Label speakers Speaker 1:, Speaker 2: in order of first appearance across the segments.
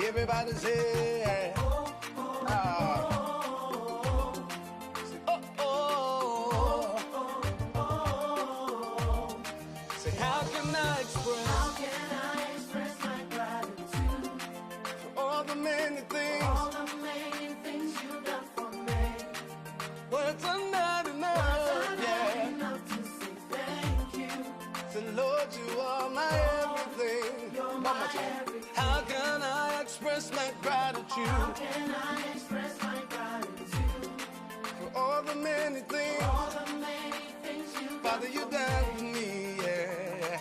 Speaker 1: Everybody say, ah. Say, say, how can I express my gratitude for all the many things you've done for me? Words are not enough, enough to say thank you. So Lord, you are my everything. You're my everything. How can I express my gratitude? How can I express my gratitude for all the many things you've Father, you done for me, yeah.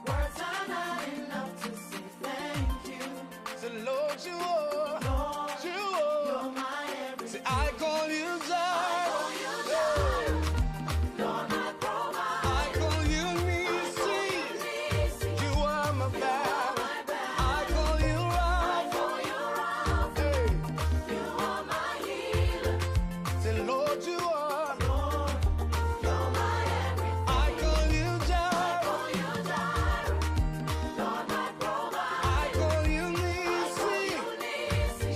Speaker 1: Words are not enough to say thank you. So Lord, you are, you're my everything. See, I call you Jireh. You're my provider. I call you Eunice. You are my battle. I call you Rapha. Hey. You are my healer. Say, Lord, you are. You're my everything. I call you Jireh. You're my provider. I call you Eunice.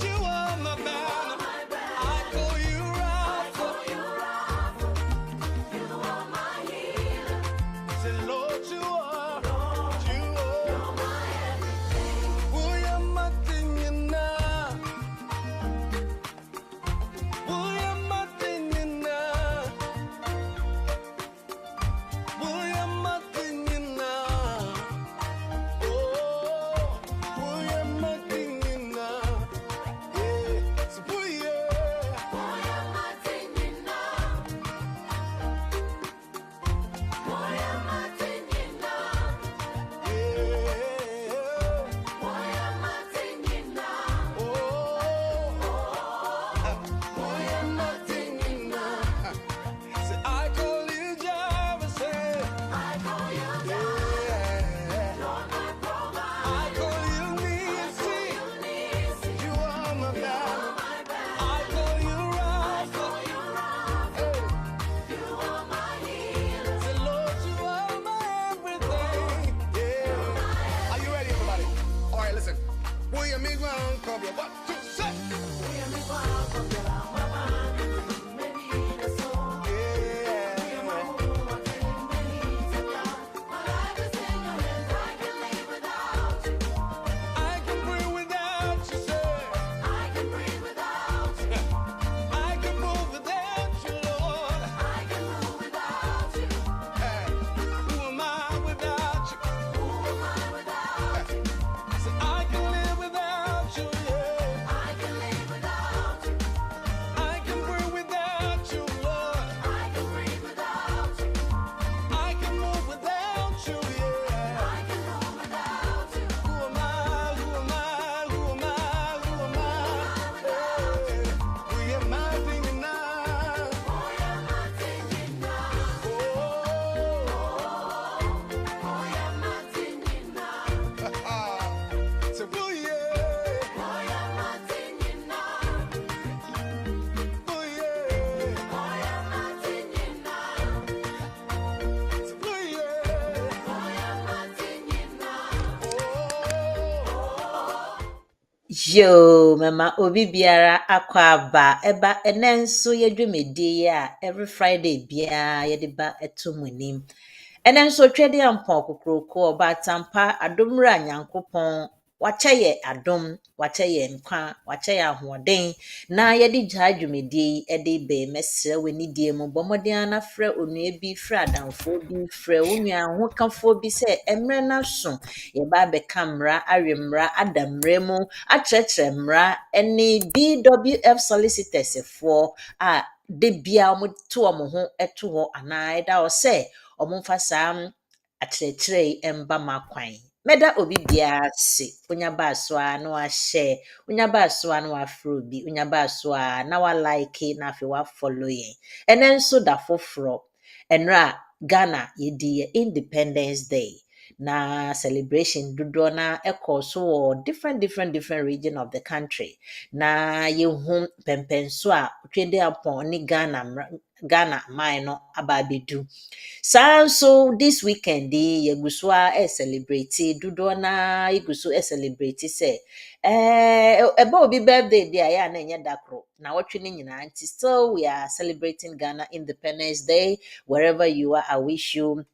Speaker 1: You are my battle. I call you Rapha. You are my healer. Say, Lord, you are. You are. You're my everything. Will you nothing you know? Will you nothing you know? Will you nothing you know? Oh, will you nothing you know? Yeah, so will you? Will you nothing you know? Will you nothing you know? Yeah. Will you nothing you know? Oh, will you nothing you know? Say, I call you Jireh, say. I call you Jireh. You're my provider. I call you Eunice. You are my battle. I call you Rapha. Hey. You are my healer. Say, Lord, you are my everything. Yeah. Are you ready, everybody? All right, listen. Will you make one cover? 1, 2, 3. I can breathe without you, say. I can breathe without you. I can move without you, Lord. I can move without you. Hey, who am I without you? Who am I without you? Say, I can live without you, yeah. I can live without you. I can breathe without you, Lord. I can breathe without you. I can move without you, yeah. I can move without you. Who am I? Who am I? Who am I? Who am I? Hey, we are nothing enough. We are nothing enough. Oh, we are nothing enough. So, oh, yeah. We are nothing enough. Oh, yeah. We are nothing enough. So, oh, yeah. We are nothing enough. Oh.
Speaker 2: Yo, mama obi biara akwaba eba enenso yedwumedi a every Friday bia yediba etomunim. Enenso twede ampon kokroko oba tampa adomra nyankopon wakyeye adom wakyeye nkwa wakyeye ahoden na yedi gya dwumedi ede be mesre weni die mu bomoden na frɛ onua bi frɛ adamfo bi frɛ onua ho kafo bi sɛ emre na so yeba be kamra awemra adamre mu akyerɛkyerɛ mmara ne BWF Solicitors for a de bia ɔmo to ɔmo ho to hɔ anaa ɛda hɔ sɛ ɔmo mfa saa akyerɛkyerɛ yi mba ma kwan. Meda obi biara se onya baaso a na wahyɛ onya baaso a na wafrɛ obi onya baaso a na wa like na afei wa follow yɛn. Ɛnɛ nso da foforɔ ɛnra Ghana yɛdi yɛ Independence Day. na celebration dodoɔ na ɛkɔ so wɔ different region of the country. Na yɛhu pɛmpɛnso a Twende Ampɔn ne Ghana man no aba abɛdu. Saa nso this weekend yɛgu so a celebrate dodoɔ na yɛgu so celebrate sɛ ɛbɛ obi birthday bi a yɛ a na ɛnyɛ da koro na wɔtwe ne nyinaa nti still we are celebrating Ghana Independence Day. Wherever you are, I wish you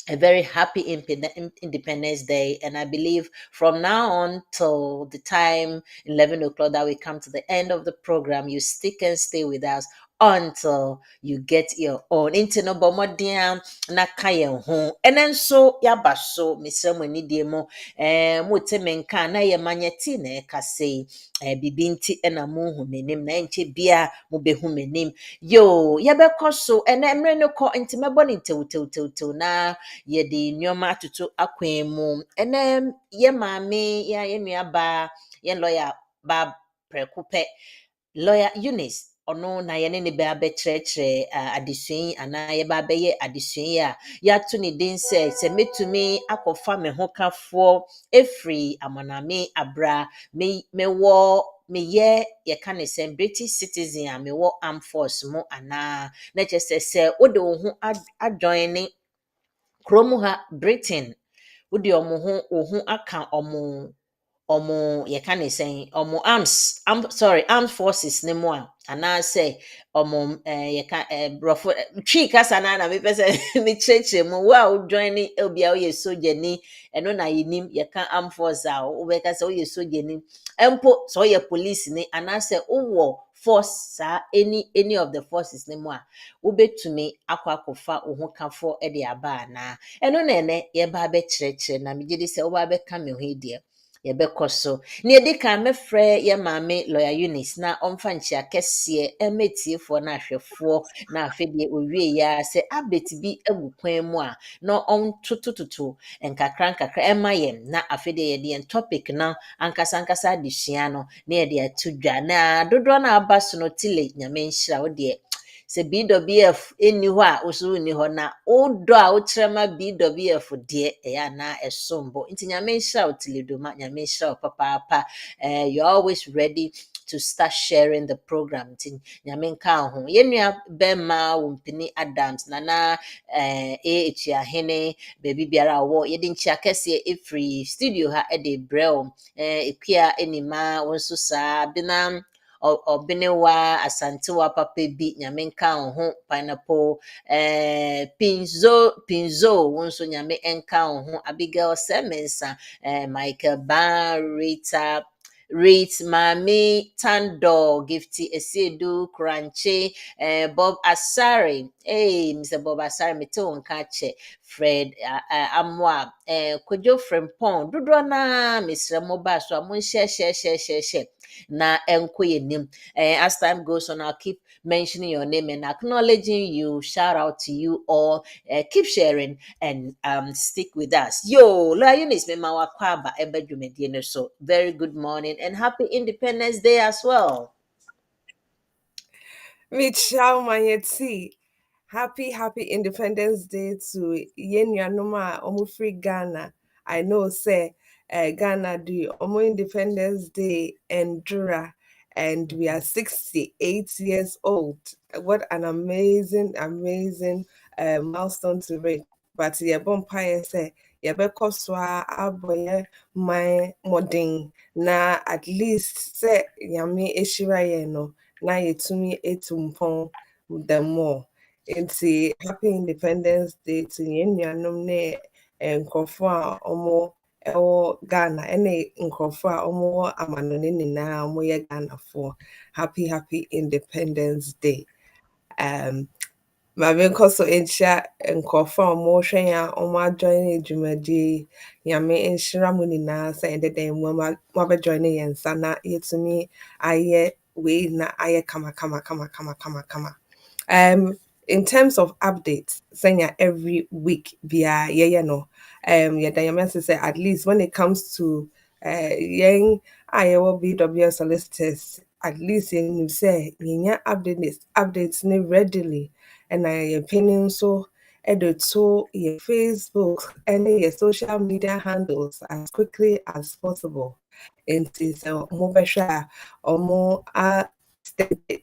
Speaker 2: a very happy Independence Day. And I believe from now on till the time 11 o'clock that we come to the end of the program, you stick and stay with us until you get your own. Into no bomodia na kaya ho. And then so yabaso Mr. Monidiemo mutemenka na ye manyeti na kase bibinti ena muhu menim na enche bia mubehu menim. Yo yabeko so and emre no ko intimebo ni tew na yɛde nneɛma atoto akwan mu ɛnɛ yɛ maame yɛ nuaba yɛ lawyer ba prɛko pɛ lawyer Eunice ɔno na yɛne ne ba bɛkyerɛkyerɛ adesua yi anaa yɛba bɛyɛ adesua yi a yɛato ne din sɛ mɛtumi akɔfa me ho kafoɔ ɛfiri amaname abra meyɛ yɛka ne sɛ British citizen a mewɔ armed force mu anaa na kyerɛ sɛ wode wo ho adjoin ne kurom ha Britain wode wo ho aka yɛka ne sɛn armed forces ne mu a anaasɛ yɛka brɔfo twi kasa na mepɛ sɛ mekyerɛkyerɛ mu wo a wojoin ne obi a woyɛ sogyani ɛno na yɛnim yɛka armed force a wobɛka sɛ woyɛ sogyani mpo sɛ woyɛ police ne anaasɛ wowɔ force saa any of the forces ne mu a wobɛtumi akɔfa wo ho kafo de aba anaa ɛno na ɛnɛ yɛba abɛkyerɛkyerɛ na megye di sɛ woba abɛka me ho deɛ yɛbɛkɔ so na yɛdi kan mɛfrɛ yɛ maame lawyer Eunice na ɔmfa nkyia kɛseɛ ɛmɛtiefoɔ na ahwɛfoɔ na afei deɛ owie ya sɛ update bi agu kwan mu a na ɔntotototo nkakra ɛma yɛn na afei deɛ yɛde yɛn topic na ankasa adesua no na yɛde ato dwa na dodoɔ na aba so no tile nyame nhyira wo deɛ sɛ BWF ɛnni hɔ a woso wonni hɔ na wodɔ a wokyerɛ ma BWF deɛ ɛyɛ anaa ɛsombo nti nyame nhyira wo tiledoma nyame nhyira wo papaapa you're always ready to start sharing the program nti nyame nka ho yɛnnua bɛma wo mpini Adams nana etuahene baabi biara a wɔ yɛde nkyia kɛseɛ ɛfiri studio ha ɛde brɛ wo ɛkua ɛnima wo nso saa benam Obinewa Asantewa papa bi nyame nka wo ho pineapple pinzo wo nso nyame nka wo ho Abigail Semensa Michael Ban Rate Mami Tando Gifty Esiedu Kranche Bob Asare Mr. Bob Asare mete wo nka che Fred Amwa Kojo Frempong dodo na Mr. Moba so amon share na enko yenim as time goes on I'll keep mentioning your name and acknowledging you. Shout out to you all. Keep sharing and stick with us. Yo, Eunice me mawa kwaba ebedwumedie so very good morning and happy Independence Day as well.
Speaker 1: Michelle Manyeti. Happy Independence Day to Yenuanuma Omufri Ghana. I know say Ghana do Omo Independence Day and Dura and we are 68 years old. What an amazing milestone to reach. But bonfire say yɛbɛkɔ so a abɔ my modern na at least say nyame ehyira yɛn no na yɛtumi etu mpɔn the more. Nti happy Independence Day to yɛn nuanom ne nkurɔfoɔ a wɔwɔ ɛwɔ Ghana ɛne nkurɔfoɔ a wɔwɔ amanone nyinaa a wɔyɛ Ghanafoɔ. Happy Independence Day. Maame nkɔ so nhyia nkurɔfoɔ a wɔrehwɛ yɛn a wɔajoin dwumadie nyame nhyira mo nyinaa sɛ ɛdeda mu moabɛjoin yɛn nsa na yɛtumi ayɛ wei na ayɛ kama. In terms of updates, senya every week via no. Yeah, Diamond say at least when it comes to young Iowa BWF Solicitors, at least you say updates readily, and I opinion so
Speaker 3: to your Facebook and your social media handles as quickly as possible. Into so mobile or more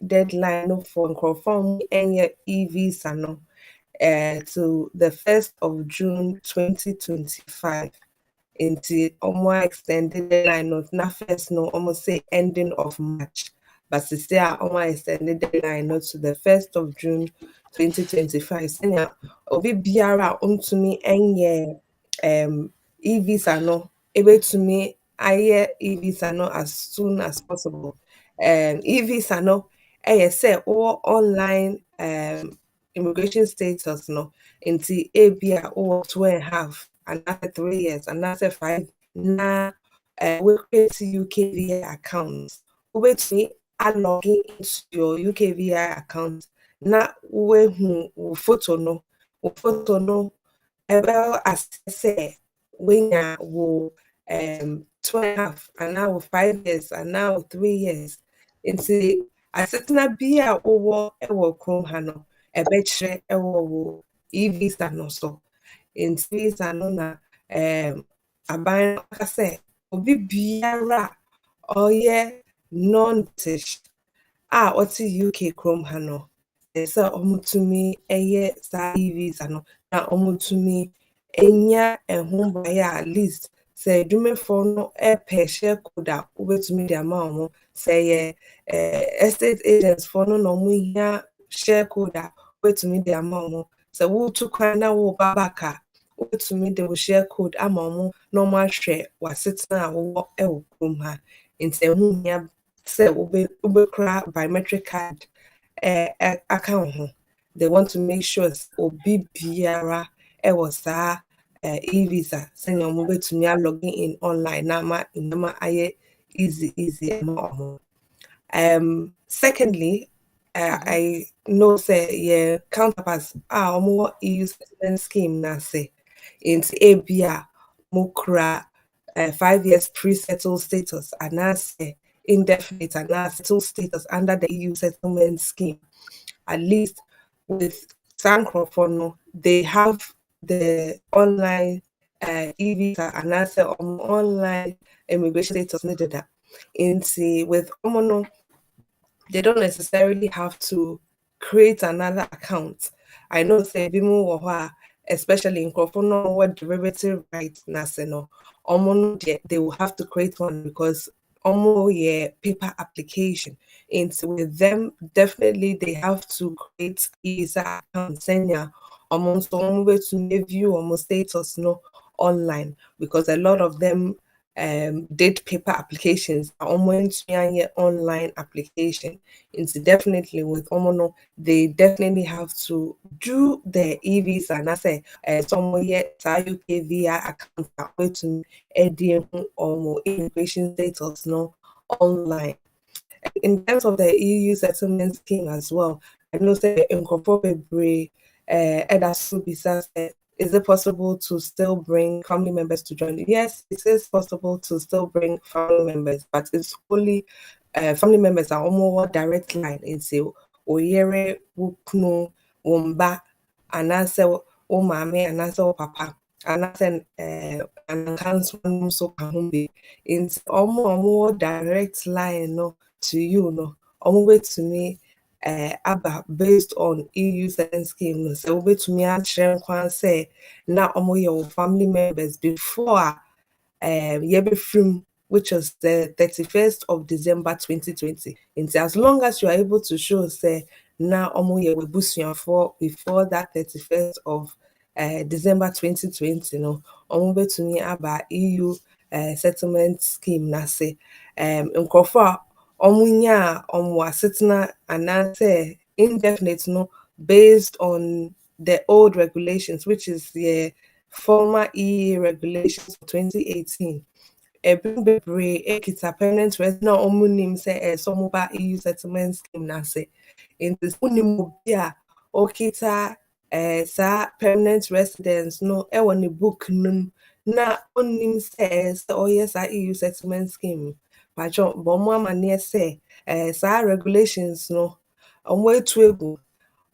Speaker 3: deadline for confirm any e-visa no to the 1st of June 2025. Into almost extended deadline note na first no almost say ending of March, but still almost extended deadline note to the 1st of June 2025. Senior obi biara untumi enye e-visa no able to me aye e-visa no as soon as possible. E-visa no say or online immigration status no into ABA or 2.5 another 3 years, another 5 na we create UKVI account. Wait me I log into your UKVI account. Na we photo no well as say when you will 2.5 and now 5 years and now 3 years into asetena bi a wowɔ ɛwɔ kurom ha no ɛbɛkyerɛ ɛwɔ wo e-visa no so nti visa no na aban no aka sɛ obi biara a ɔyɛ non-British a ɔte UK kurom ha no sɛ ɔmotumi ɛyɛ saa e-visa no na ɔmotumi enya ɛho baeɛ a at least sɛ adwumafoɔ no ɛpɛ share code a wobɛtumi de ama ɔmo sɛ yɛ estate agents foɔ no na ɔmo hia share code a wobɛtumi de ama ɔmo sɛ wotu kwan na woba back a wobɛtumi de wo share code ama ɔmo na ɔmo ahwɛ w'asetena a wowɔ ɛwɔ kurom ha nti ɛho hia sɛ wobɛkora biometric card aka wo ho. They want to make sure obi biara ɛwɔ saa e-visa sɛnea ɔmo bɛtumi logging in online na ama nneɛma ayɛ easy ama ɔmo. Secondly, I know say your counterparts are more EU settlement scheme na say into ABA mukra 5 years pre-settled status and as indefinite and settled status under the EU settlement scheme. At least with Sancrofono, they have the online e-visa and as online immigration status needed that. Into with Omono, they don't necessarily have to create another account. I know say bimu wɔ hɔ a, especially in Nkrɔfo what derivative rights na sɛ no they will have to create one because paper application. And so with them, definitely they have to create visa account senya almost way to view almost status no online because a lot of them did paper applications almost online application. It's definitely with Omono, they definitely have to do the e-visa and I say somewhere yet UK via account way to edit or immigration status no online. In terms of the EU settlement scheme as well, I know say incorporate is it possible to still bring family members to join? Yes, it is possible to still bring family members, but it's only family members are almost direct line into oyere wuknu wumba anase o mame anase o papa anase anankanso so kahumbi it's almost direct line no to you no almost to me aba based on EU settlement scheme no so we to me akyerɛ kwan say na your family members before yebefrim which was the 31st of December 2020. And as long as you are able to show say na for before that 31st of December 2020 no to me about EU settlement scheme na say nkrɔfo omunya asetena anase indefinite no based on the old regulations which is the former EU regulations of 2018. Bebree ekita permanent resident na ɔmo nim sɛ ɔmo ba EU settlement scheme na ase. Nti wonim obi a okita saa permanent residence no ɛwɔ ne book num na onim sɛ ɔyɛ saa EU settlement scheme. Pacho bɔ ɔmo amanneɛ sɛ saa regulations no ɔmo etu egu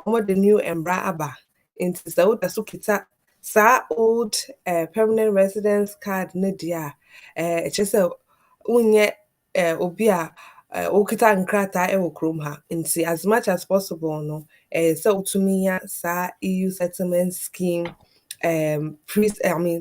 Speaker 3: ɔmo de new mbra aba Into the old kita sa old permanent residence card ne dia just unye obi a okita nkrata e wo krom ha nti as much as possible no so utumi ya sa EU settlement scheme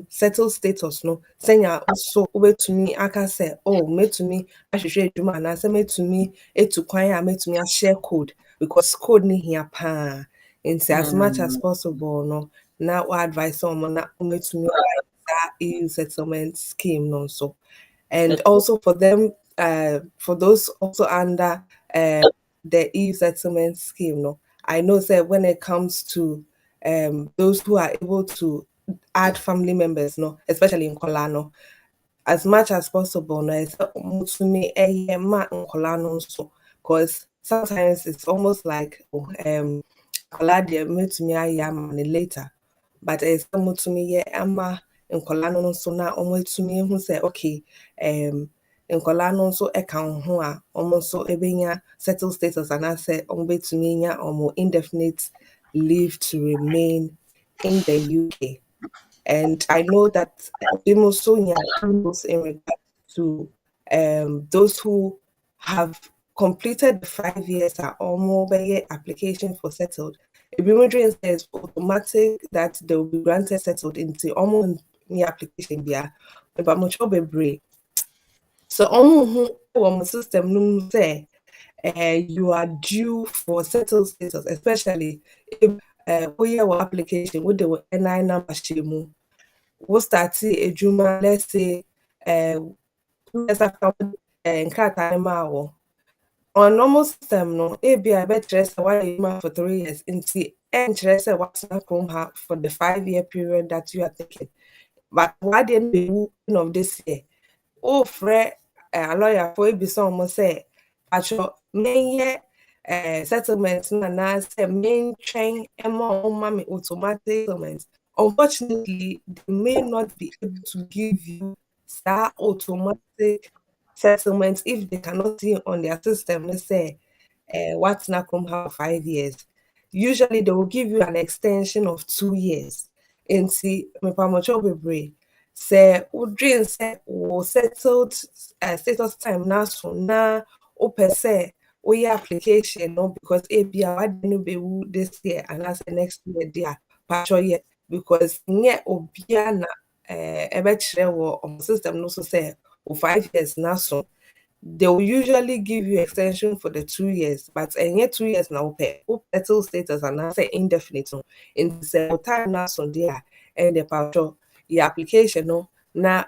Speaker 3: settled status no senya so obetumi aka say oh metumi ahwehwe adwuma na say metumi etu kwan a metumi a share code because code ni hia pa nti as much as possible no na wa advice on na metumi that EU settlement scheme no so and also for them for those also under the EU settlement scheme no I know that when it comes to those who are able to add family members no especially in Kolano as much as possible no it's so because sometimes it's almost like later but it's to me ama nkwala no nso na omatumi hu say okay nkwala no nso eka ho a omo nso ebenya settled status and I say omo betumi nya omo indefinite leave to remain in the UK. And I know that also in regard to those who have completed the 5 years are almost application for settled. Immigration says automatic that they will be granted settled into almost the application there. But much of a break. So almost system say you are due for settled status, especially if your application with the NI number shemu. We'll start a let's say let's account on normal system no ebi I bet say why you for 3 years until interest what's not from her for the 5-year period that you are taking. But why didn't the end of this year? Oh, Fred, a lawyer for be someone say, actual main settlements na say main train and more mommy automatic settlements. Unfortunately, they may not be able to give you that automatic settlements if they cannot see on their system. Let's say, what's not come have 5 years. Usually, they will give you an extension of 2 years. And see, me pa mo be sɛ wodwen sɛ wo settled status time na so na wopɛ sɛ woyɛ application no because ebia wade no bɛwu this year anaasɛ next year de a patwɔ yɛ because nyɛ obia na ɛbɛkyerɛ wɔ ɔmo system no so sɛ wo 5 years na so they will usually give you extension for the 2 years, but any 2 years now pay settled status and I say indefinite no in the time now so there and the part your application no now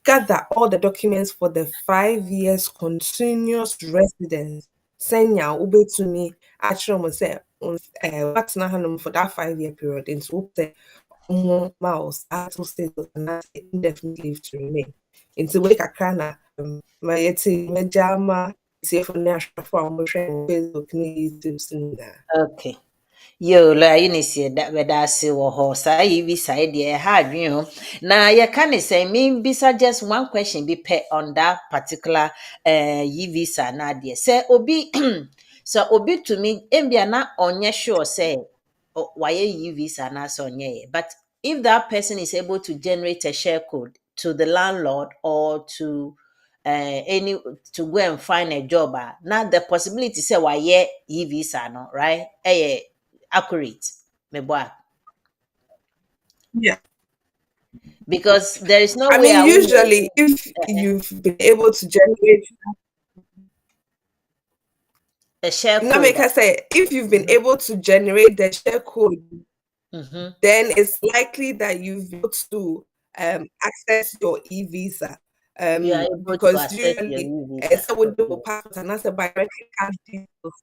Speaker 3: gather all the documents for the 5 years continuous residence. Send ya ube to me actually say what's not happening for that 5-year period into mouse settled status and I say indefinite leave to remain. Into wake a crana mayɛte mɛgya ama tiefo ne ahwɛfo a wɔhwɛ wɔ Facebook ne YouTube so nyinaa.
Speaker 2: Okay. Yo, la Eunice da beda ase wo ho. Saa yi bi sai de ha adwen ho. Na ye ka ne say me bisa just one question be pay on that particular yi visa na de. Say obi so obi to me embia na onye sure say why yi visa na so onye. But if that person is able to generate a share code to the landlord or to any to go and find a job, now the possibility say why yi visa no, right? Accurate, me boy.
Speaker 3: Yeah.
Speaker 2: Because there is no
Speaker 3: I
Speaker 2: way
Speaker 3: mean, usually, if you've been able to generate
Speaker 2: a share code.
Speaker 3: now, make I say, if you've been able to generate the share code, then it's likely that you've been able to access your e-visa.
Speaker 2: You are able
Speaker 3: Because
Speaker 2: to access your
Speaker 3: usually,
Speaker 2: e-visa.
Speaker 3: someone will passport and that's a biometric card details.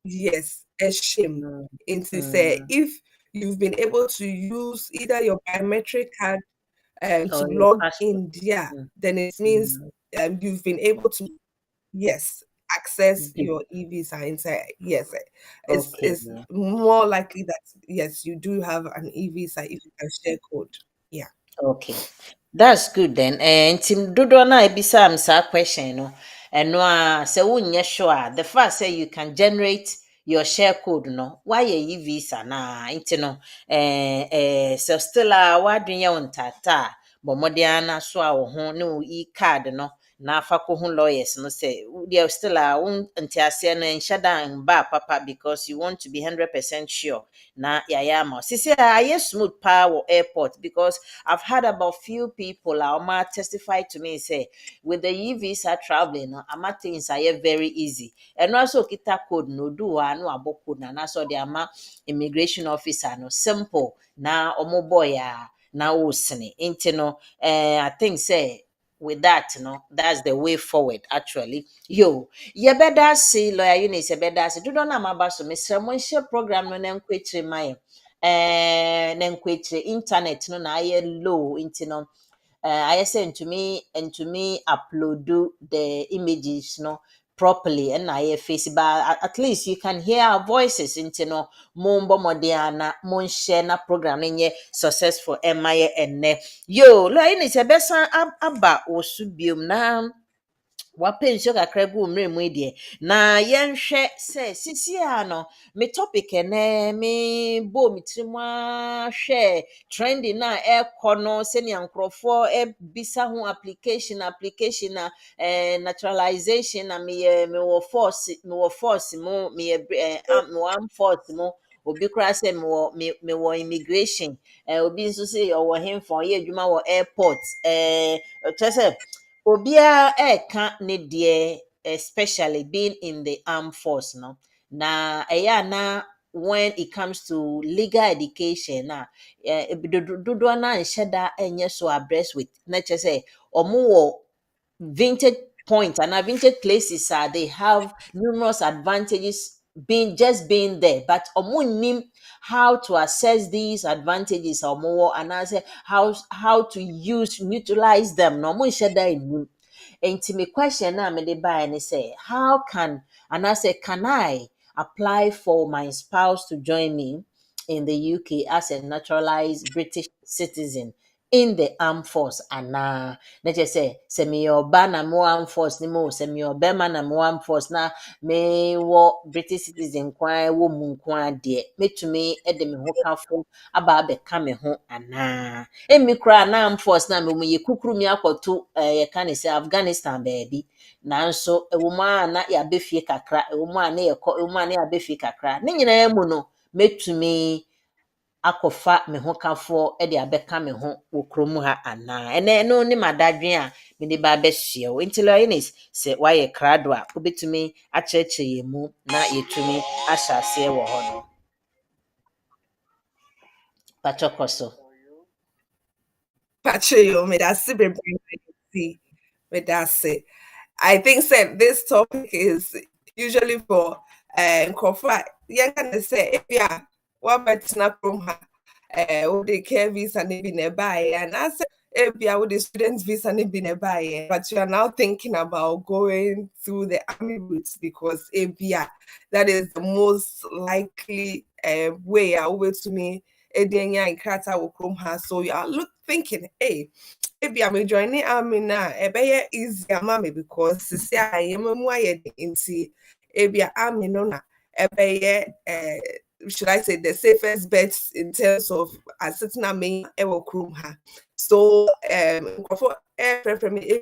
Speaker 3: Yes, a shame. Into say if you've been able to use either your biometric card to
Speaker 2: Or your
Speaker 3: log
Speaker 2: passport.
Speaker 3: in there, then it means you've been able to access your e-visa and say yes. It's
Speaker 2: Okay.
Speaker 3: it's more likely that yes, you do have an e-visa if you can share code. Yeah.
Speaker 2: Okay. That's good then. Ntim dodo na ebisa am sa question no. Eno a se wonye sure the fact say you can generate your share code no why ye visa na nti no so still wadwen on tata bo modiana so a wo ho ne wo card no na afa ko ho lawyers no say they still nti ase no enhyada ba papa because you want to be 100% sure na yaya ma sisi aye smooth power airport because I've heard about few people testify to me say with the visa traveling no ama things are very easy and also kita code no do no abo code na so the ama immigration officer no simple na omo boy na osene nti no I think say with that that's the way forward actually ye better see lawyer Eunice ye better see do not na maba so me share program no na nkwechi my na nkwechi internet no na aye low nti no I said to me upload the images properly and I face but at least you can hear our voices into mumbo modiana mon share na program in successful MIA and lo ini se besa aba osubium na wapenso kakra gu mre mu de na yenhwe se sisi no me topic me bo mitrima hwe trending na ekono se ne ankrofo bisa ho application na naturalization na me wo force mo me armed force mo obi kra se me wo immigration obi nso se yo wo hemfo ye adwuma wo airport tese obia eka ne de especially being in the armed force na na when it comes to legal education na dodo na nhyeda enye so abreast with na say omo wo vintage point and vintage places they have numerous advantages being there but omunim how to assess these advantages or more and I say how to utilize them no mo sheda enu enti me question na me de buy and say how can and I say can I apply for my spouse to join me in the UK as a naturalized British citizen in the armed force and na just say me oba na mo armed force ni mo say me obema na mo armed force na me wo British citizen kwan wo mu kwan de metumi e de me ho kafo aba be ka me ho ana emi kra na armed force na me mu ye kukuru mi akoto ye kan say Afghanistan baby nanso ewo ma na ya befie kakra ewo ma na ye ko ewo ma na ya befie kakra ne nyina mu no metumi akọfa me ho kafo e de abeka me ho wo krom ha ana ene no ni madadwen a me de ba behye o nti lo Eunice se waye krado a obetumi acheche yemu na yetumi ahyase wo ho no pachokoso
Speaker 3: Patrol, me that's me that's it. I think say this topic is usually for Kofa. Yeah, can say yeah, what about snap from her? All the care visa and be nearby, and I said yeah, with the students visa and be nearby. But you are now thinking about going through the army routes because yeah, that is the most likely way. I will to me. Edenya and Krata will come her. So you are thinking, hey, maybe I'm joining army now. Ebe easy mommy because see I am more into maybe army no na ebe should I say the safest bets in terms of sitting at me ever crew her. So for prefer me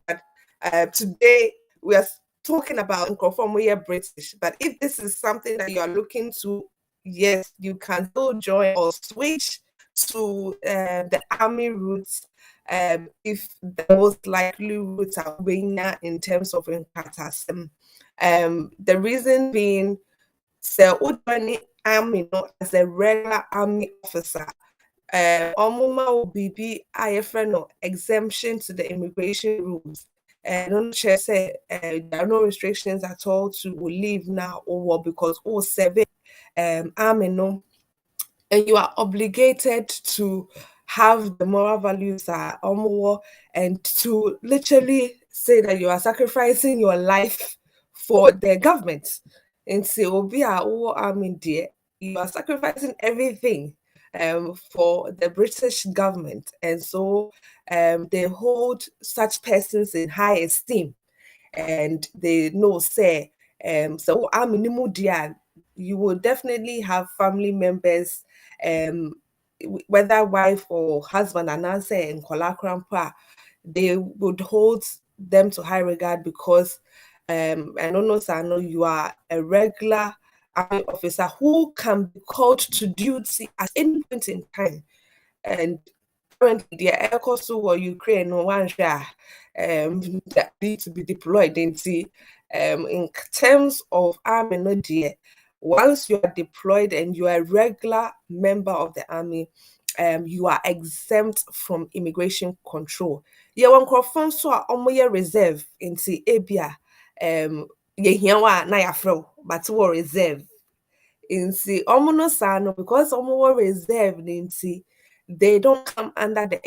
Speaker 3: but today we are talking about conform we are British. But if this is something that you are looking to, yes, you can still join or switch to the army routes if the most likely routes are Wenya in terms of Nkatasem. The reason being, so Udwani army as a regular army officer. Omuma will be IFN exemption to the immigration rules. Don't just say there are no restrictions at all to leave now or what because all seven army no and you are obligated to have the moral values that are more and to literally say that you are sacrificing your life for the government. And so be I mean dear, you are sacrificing everything for the British government. And so they hold such persons in high esteem and they know say so I'm minimal dear you will definitely have family members, whether wife or husband, and I say in Kolakrampa, they would hold them to high regard because I don't know, sir, I know you are a regular army officer who can be called to duty at any point in time. And currently, the air course or Ukraine no one share that need to be deployed into in terms of army no dear. Once you are deployed and you are a regular member of the army, you are exempt from immigration control. Yeah, one crofon so a reserve into Abia. Ye here na ya fro, but we reserve nti ɔmo no saa no because ɔmo wɔ reserve ne nti they don't come under the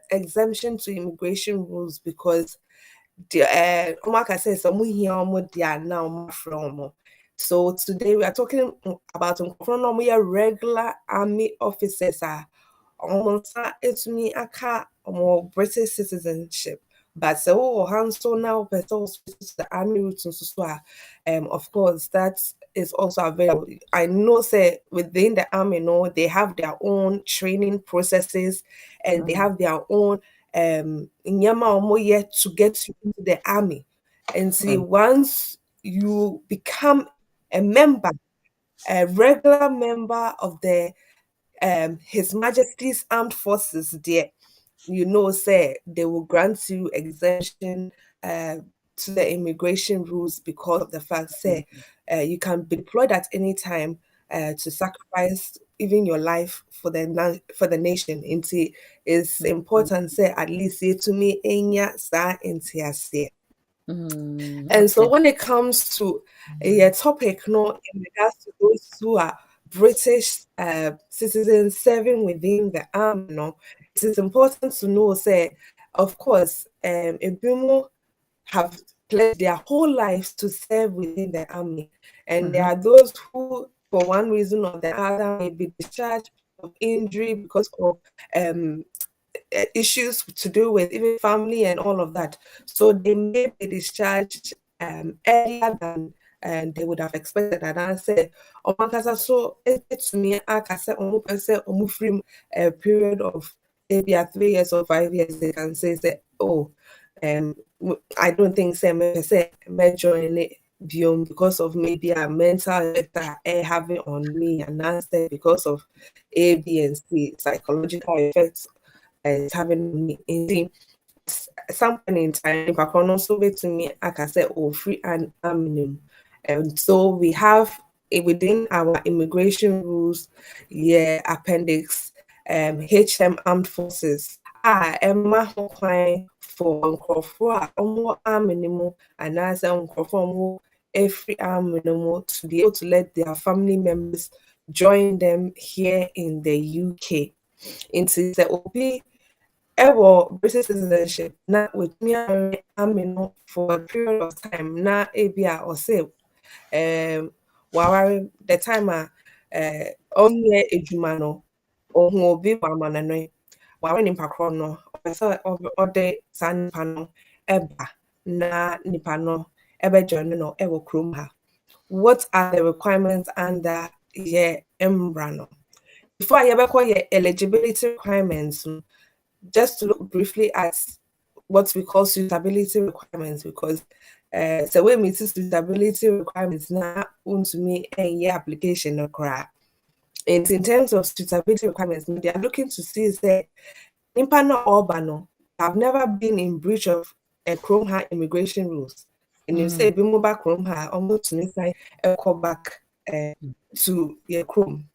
Speaker 3: exemption to immigration rules because the ɔmo aka sɛ sɛ ɔmo hia ɔmo de a na ɔmo afrɛ ɔmo. So today we are talking about nkorɔfo na ɔmo yɛ regular army officers a ɔmo nsa etumi aka ɔmo British citizenship. But sɛ wowɔ ha nso na wopɛ sɛ wo switch to the army route nso so a of course that is also available. I know say within the army, no, they have their own training processes and they have their own nyama omo yet to get you into the army. And see, once you become a member, a regular member of the His Majesty's Armed Forces, there, you know, say they will grant you exemption to the immigration rules because of the fact, say, you can be deployed at any time to sacrifice even your life for for the nation. Into it's important, say at least say to me, enya sa into and so
Speaker 2: Okay.
Speaker 3: when it comes to a topic, no, in regards to those who are British citizens serving within the army, no, it is important to know, say, of course, Ebimu have pledged their whole lives to serve within the army. And there are those who, for one reason or the other, may be discharged of injury because of issues to do with even family and all of that. So they may be discharged earlier than and they would have expected. And I said, "Oh, Makasa, so it's me. I can say, a period of maybe 3 years or 5 years. They can say, oh, um, I don't think say join it beyond because of maybe a mental effect that I have it on me, and I said because of A, B, and C psychological effects it's having on me. Indeed, some point in time, if I can also wait to me, I can say, oh, free and minimum. And so we have within our immigration rules, yeah, appendix HM Armed Forces. Emma Hokline for Uncle minimum and as Uncle every minimum to be able to let their family members join them here in the UK. Into the OP British citizenship na with me no for a period of time na ebia or say wawari the time onye ejuma no ohun obi wa manano wawari nipa kro no so ode san nipa no eba na nipa no ebe join no ewo krom ha. What are the requirements under ye embrano? Before I ever call your eligibility requirements, just to look briefly at what we call suitability requirements because so when we see suitability requirements now to me and your application no cry. And in terms of suitability requirements, they are looking to see that Impano Urbano have never been in breach of a Chrome High immigration rules. And you say Bimuba Chrome High almost to me a call back to your Chrome.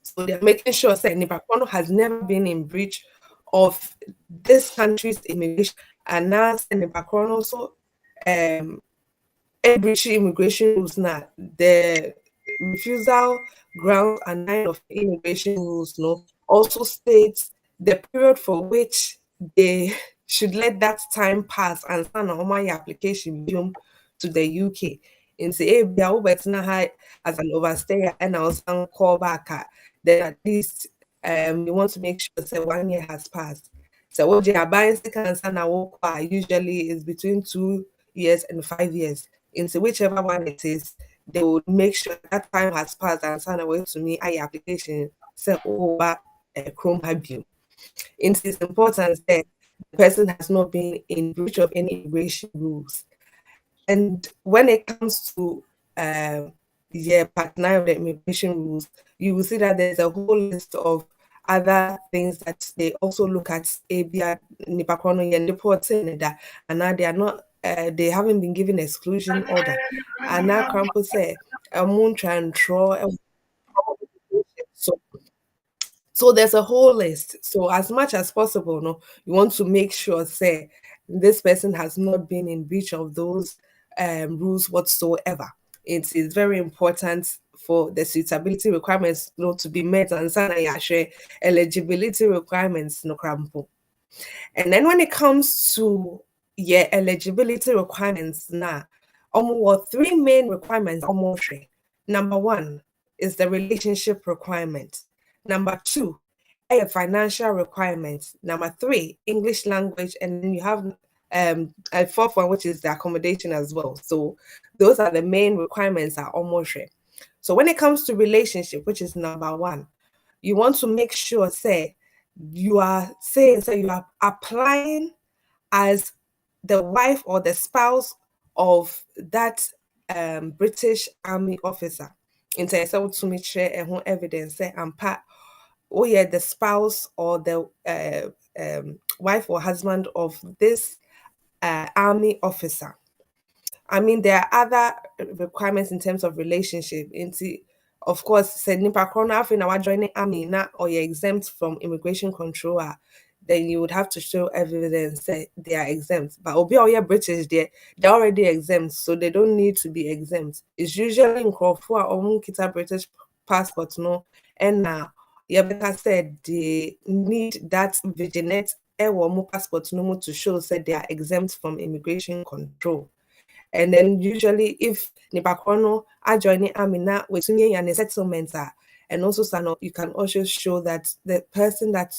Speaker 3: So they're making sure that Nipakwano has never been in breach of this country's immigration, and now Nipakwano also breaching immigration rules now. The refusal ground and 9 of immigration rules no also states the period for which they should let that time pass and send a my application to the UK. In the ABA as an overstayer and also call back then at least you want to make sure that 1 year has passed. So what they are buying cancer now usually is between 2 years and 5 years. Into whichever one it is, they would make sure that time has passed and send away to me I application say over Chrome have you. It is important that the person has not been in breach of any immigration rules. And when it comes to part 9 of the immigration rules, you will see that there's a whole list of other things that they also look at ABR Nipakono and reporting that, and now they are not they haven't been given exclusion order. And now Crampo say a moon try and draw so there's a whole list. So as much as possible, no, you want to make sure, say, this person has not been in breach of those rules whatsoever. It is very important for the suitability requirements to be met and eligibility requirements no crampo. And then when it comes to eligibility requirements, now, almost 3 main requirements almost. Number 1 is the relationship requirement. Number 2, financial requirements. Number 3, English language, and then you have a 4th one, which is the accommodation as well. So those are the main requirements are almost. So when it comes to relationship, which is number 1, you want to make sure, say, you are saying, so you are applying as the wife or the spouse of that British Army officer. In terms of to make sure and evidence say I'm part, oh yeah, the spouse or the wife or husband of this army officer. I mean, there are other requirements in terms of relationship. Of course, said nipa corona after now joining army na or you're exempt from immigration control, then you would have to show evidence that they are exempt. But obi or you're British, they're already exempt, so they don't need to be exempt. It's usually in Crawford or kita British passport, no, and now better said they need that Virginet passport no more to show that they are exempt from immigration control. And then usually if Nipakono are joining Amina with and settlements are, and also Sano, you can also show that the person that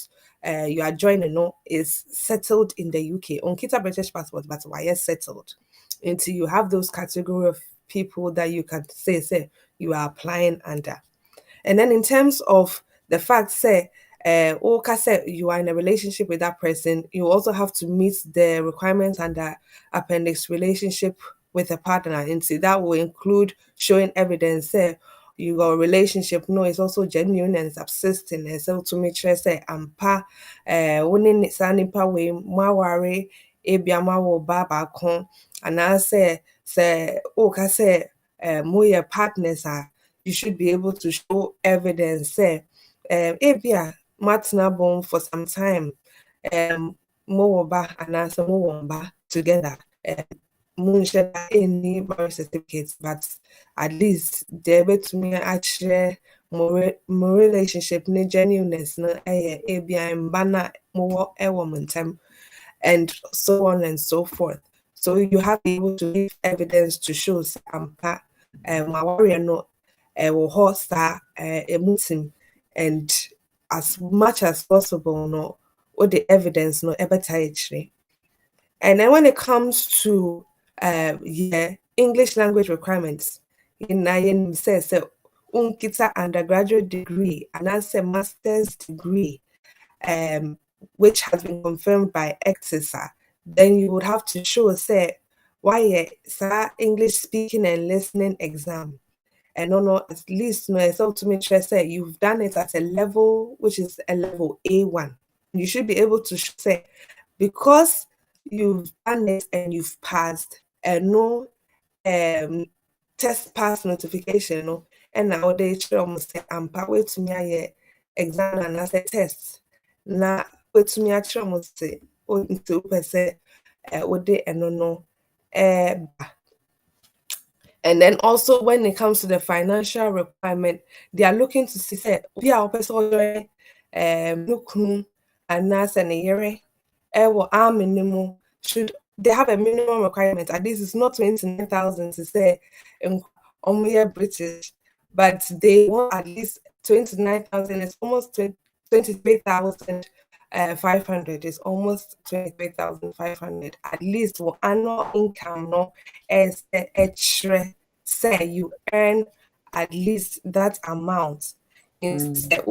Speaker 3: you are joining is settled in the UK on Kita British passport, but why is settled until you have those category of people that you can say you are applying under. And then in terms of the fact, say, you are in a relationship with that person, you also have to meet the requirements under appendix relationship with a partner. And so that will include showing evidence, say, your relationship it's also genuine and subsisting. And so to make sure, say, ampa, winning sanipa way, mawari, ebiama wo baba kon, and I say, more partners are, you should be able to show evidence, say, ebia matna bone for some time, more ba and answer more ba together. Moonshare any marriage certificates, but at least they're able to me actually more relationship, no genuineness, no ABI banner more a woman time, and so on and so forth. So you have to be able to give evidence to show ampa my warrior no horse a meeting, and as much as possible no all the evidence no ever actually. And then when it comes to English language requirements, in Nayan says so unkita undergraduate degree and as a master's degree, which has been confirmed by ECTISA, then you would have to show say why English speaking and listening exam. And no, at least no, it's all to make sure say you've done it at a level which is a level A1. You should be able to say because you've done it and you've passed and no test pass notification no and now they almost say I'm power to me exam and as a test na to me almost say oh into percent what they and no and then also when it comes to the financial requirement, they are looking to see say we are person look and that's an year our minimum should they have a minimum requirement. At least it's not 29,000 to say only British, but they want at least 29,000. It's almost 23,000. 500 is almost 23,500 at least for annual income no is extra say you earn at least that amount. Instead,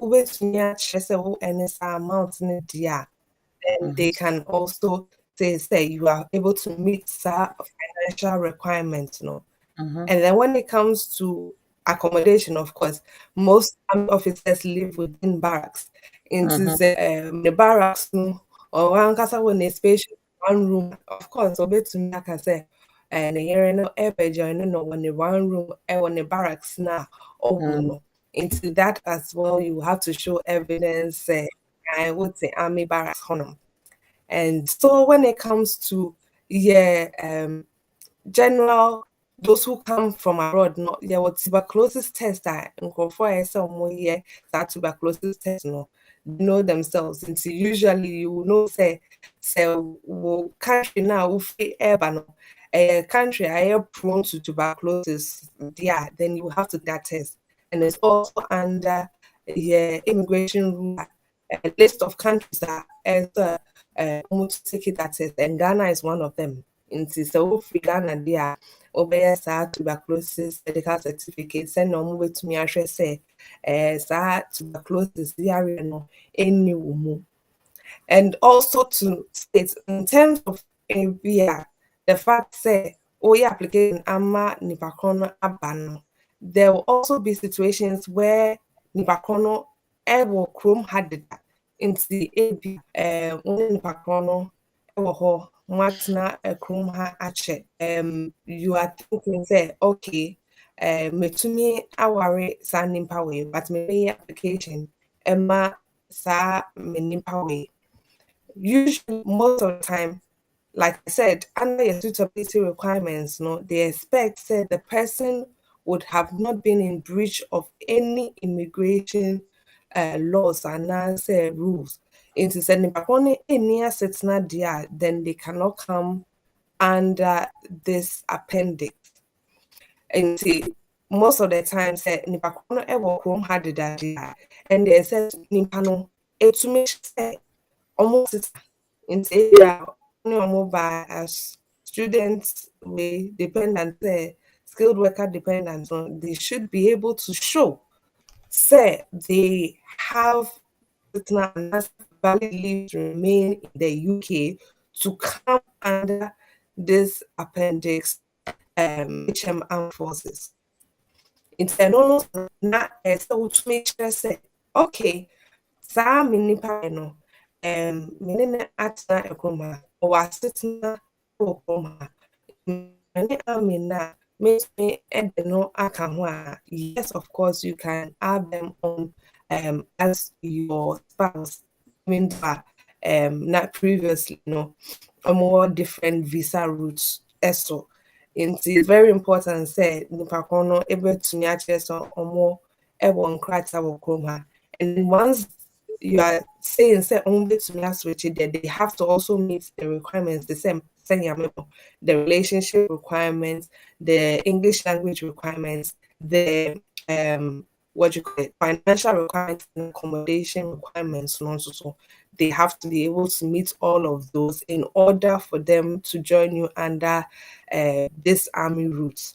Speaker 3: any amount in the then they can also say you are able to meet financial requirements, And then when it comes to accommodation, of course, most army officers live within barracks. Into the barracks, or one casa when a spacious one room, of course, obey to me, like I say, and the area no air joining no when the one room when the barracks now no. Into that as well, you have to show evidence. I would say army barracks honor. And so when it comes to general those who come from abroad, not there was tuberculosis test that for some year that tuberculosis test know themselves. And so usually you will know say country now will fit urban a country are prone to tuberculosis, then you have to do that test. And it's also under immigration rule, a list of countries that almost take it that test, and Ghana is one of them. Nti sɛ wofi Ghana deɛ a wobɛyɛ saa tuberculosis medical certificate sɛnea ɔmo bɛtumi ahwɛ sɛ saa tuberculosis yareɛ no ɛnni wo mu. And also to state in terms of the fact say woyɛ application ama nipa korɔ no aba no, there will also be situations where nipa korɔ no ɛwɔ kurom ha deda nti wo nipa korɔ no ɛwɔ hɔ moatena kurom ha akyɛ. You are thinking say okay, metumi aware saa nipa wei but mebɛyɛ application ɛma saa me nipa wei. Usually, most of the time, like I said, under your suitability requirements, they expect that the person would have not been in breach of any immigration laws and rules. Into sending back on any assets, then they cannot come under this appendix. And see, most of the time, say nipa kono ewo krom had the and they said nipa no to make say almost in area by as students with dependent skilled worker dependent, they should be able to show say they have valid leave to remain in the UK to come under this appendix HM Armed Forces. Internal not so to make sure say okay, saa me nipa no mene ne atena ekrom ha o asetena o krom ha mene amina me no aka ho a yes, of course you can add them on as your spouse. Not previously a more different visa routes eso. It's very important say nipa kono able to nyakye so omo ebo nkrata wo krom ha. And once you are saying say only to switch it there, they have to also meet the requirements, the same the relationship requirements, the English language requirements, the what you call it, financial requirements and accommodation requirements, and also so they have to be able to meet all of those in order for them to join you under this army route.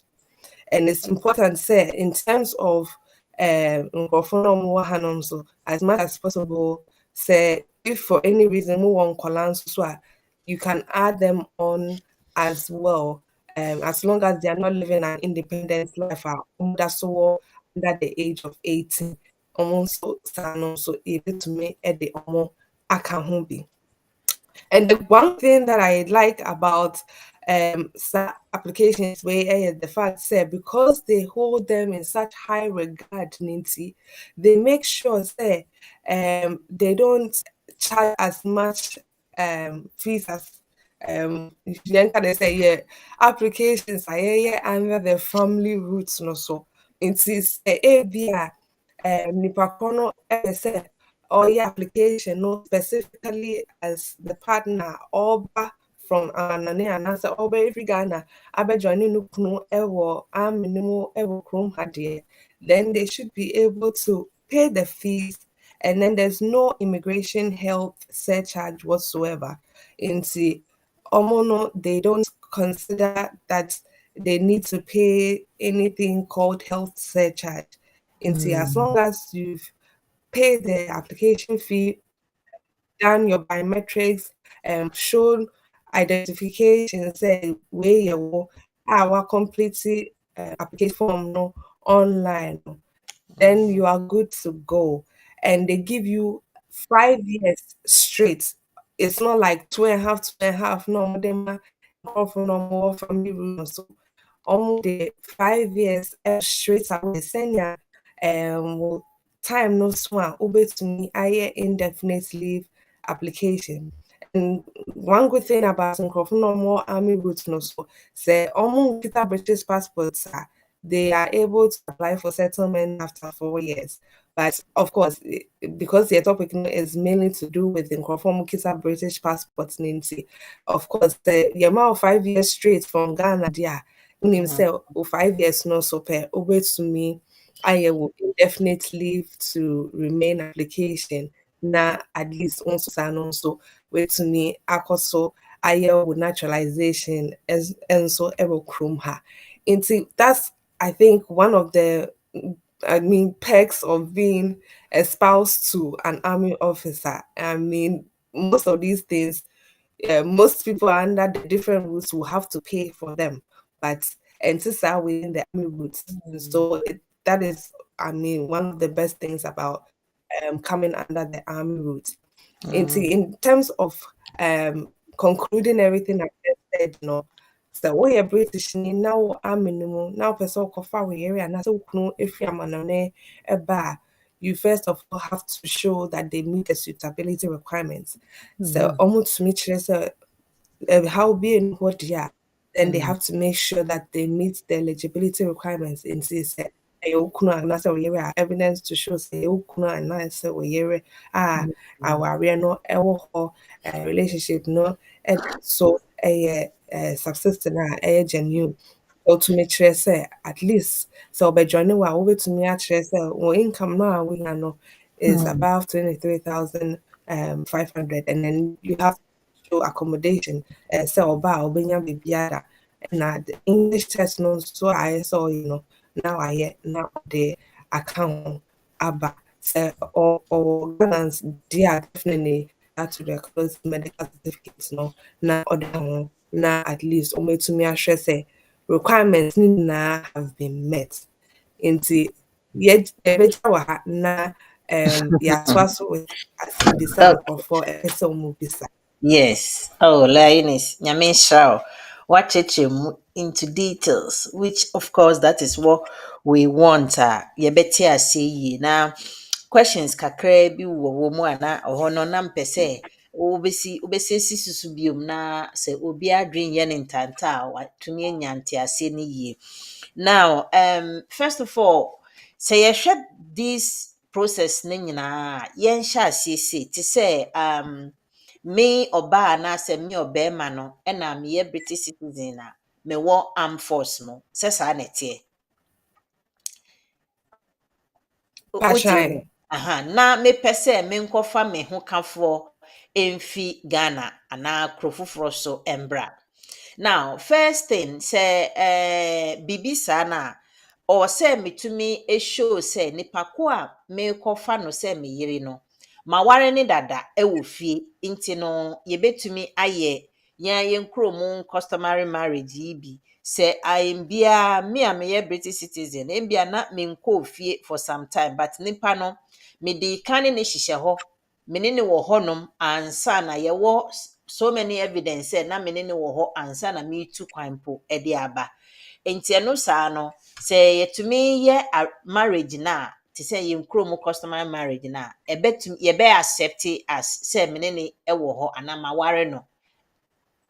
Speaker 3: And it's important to say in terms of as much as possible, say if for any reason we want colans, you can add them on as well. As long as they are not living an independent life under the age of 18. Almost so able to make the account. And the one thing that I like about applications where the fact say because they hold them in such high regard, Ninti, they make sure say they don't charge as much fees as they say applications are under the family roots no so it is a nipa kono say or your application no specifically as the partner or from anane anasa oba every Ghana abejoini no kunu ewo aminimu ewo krum hade, then they should be able to pay the fees, and then there's no immigration health surcharge whatsoever. Into omono they don't consider that they need to pay anything called health surcharge. As long as you've paid the application fee, done your biometrics, shown identification, say where you our complete application form no online, then you are good to go. And they give you 5 years straight. It's not like 2.5, 2.5. No, them no more family room. So almost the 5 years straight away. Senior time no swan over to me I indefinite leave application. And one good thing about no more army routes no so say almost kita British passports they are able to apply for settlement after 4 years. But of course, because the topic is mainly to do with the Kita British passports, of course, the amount of 5 years straight from Ghana, there, say, 5 years no so per over to me, I will indefinite leave to remain application. Na at least also wait to me, also I with naturalization as and so ever chrome her. That's I think one of the perks of being espoused to an army officer. I mean, most of these things, most people under the different routes will have to pay for them, but and since are within the army routes, so that is, I mean, one of the best things about coming under the army route. In terms of concluding everything I've just said, so we are British ni now army no mu now person kofa we area na so kunu efi amanone eba, you first of all have to show that they meet the suitability requirements. So almost to meet how being what they are, then they have to make sure that they meet the eligibility requirements in this evidence to show say our no relationship no so subsisting genuine. So to make sure say at least so by joining wa over to me actually say income now we know is above 23,500, and then you have to accommodation so ba obenya bibiara na the English test no so I saw now I now the account aba so or Ghanaians they are definitely have to request medical certificates no na order ho na at least ometumi ahwɛ sɛ requirements ni nyinaa have been met nti yɛbɛgya wɔ ha na yɛatoa so with asɛmbisa nkurɔfoɔ ɛpɛ sɛ ɔmo bisa.
Speaker 2: Yes. Oh, Eunice, nyame nhyira wo. Wakyerɛkyerɛ mu into details, which of course that is what we want. Yɛbɛte ase yie na questions kakra bi wɔ mu ana ɔhɔ no na mpɛ sɛ wobɛsiesie susu biom na sɛ obi adwene yɛ ne ntanta a watumi anya nteaseɛ no yie. Now, first of all, sɛ yɛhwɛ this process no nyinaa a, yɛnhyɛ aseɛ sei te sɛ me ɔbaa anaasɛ me ɔbarima no ɛna meyɛ British citizen a mewɔ armed force mu sɛ saa na ɛteɛ.
Speaker 3: Patran.
Speaker 2: Na mepɛ sɛ menkɔfa me ho kafoɔ ɛmfi Ghana anaa kuro foforɔ so ɛmbra. Now, first thing sɛ biribi saa no a ɔwɔ sɛ metumi show sɛ nipa ko a merekɔfa no sɛ me yere no maware ne dada ɛwɔ fie nti no yɛbɛtumi ayɛ yɛn kurom customary marriage yi bi sɛ ayɛmbia me a meyɛ British citizen mbia na menkɔɔ fie for some time but nipa no mede ka ne hyehyɛ hɔ mene ne wɔ hɔnom ansa na yɛwɔ so many evidence sɛ na mene ne wɔ hɔ ansa na metu kwan po ɛde aba nti ɛno saa no sɛ yɛtumi yɛ marriage na te sɛ yɛn kurom customary marriage na yɛbɛ accept as sɛ mene ne ɛwɔ hɔ anaa maware no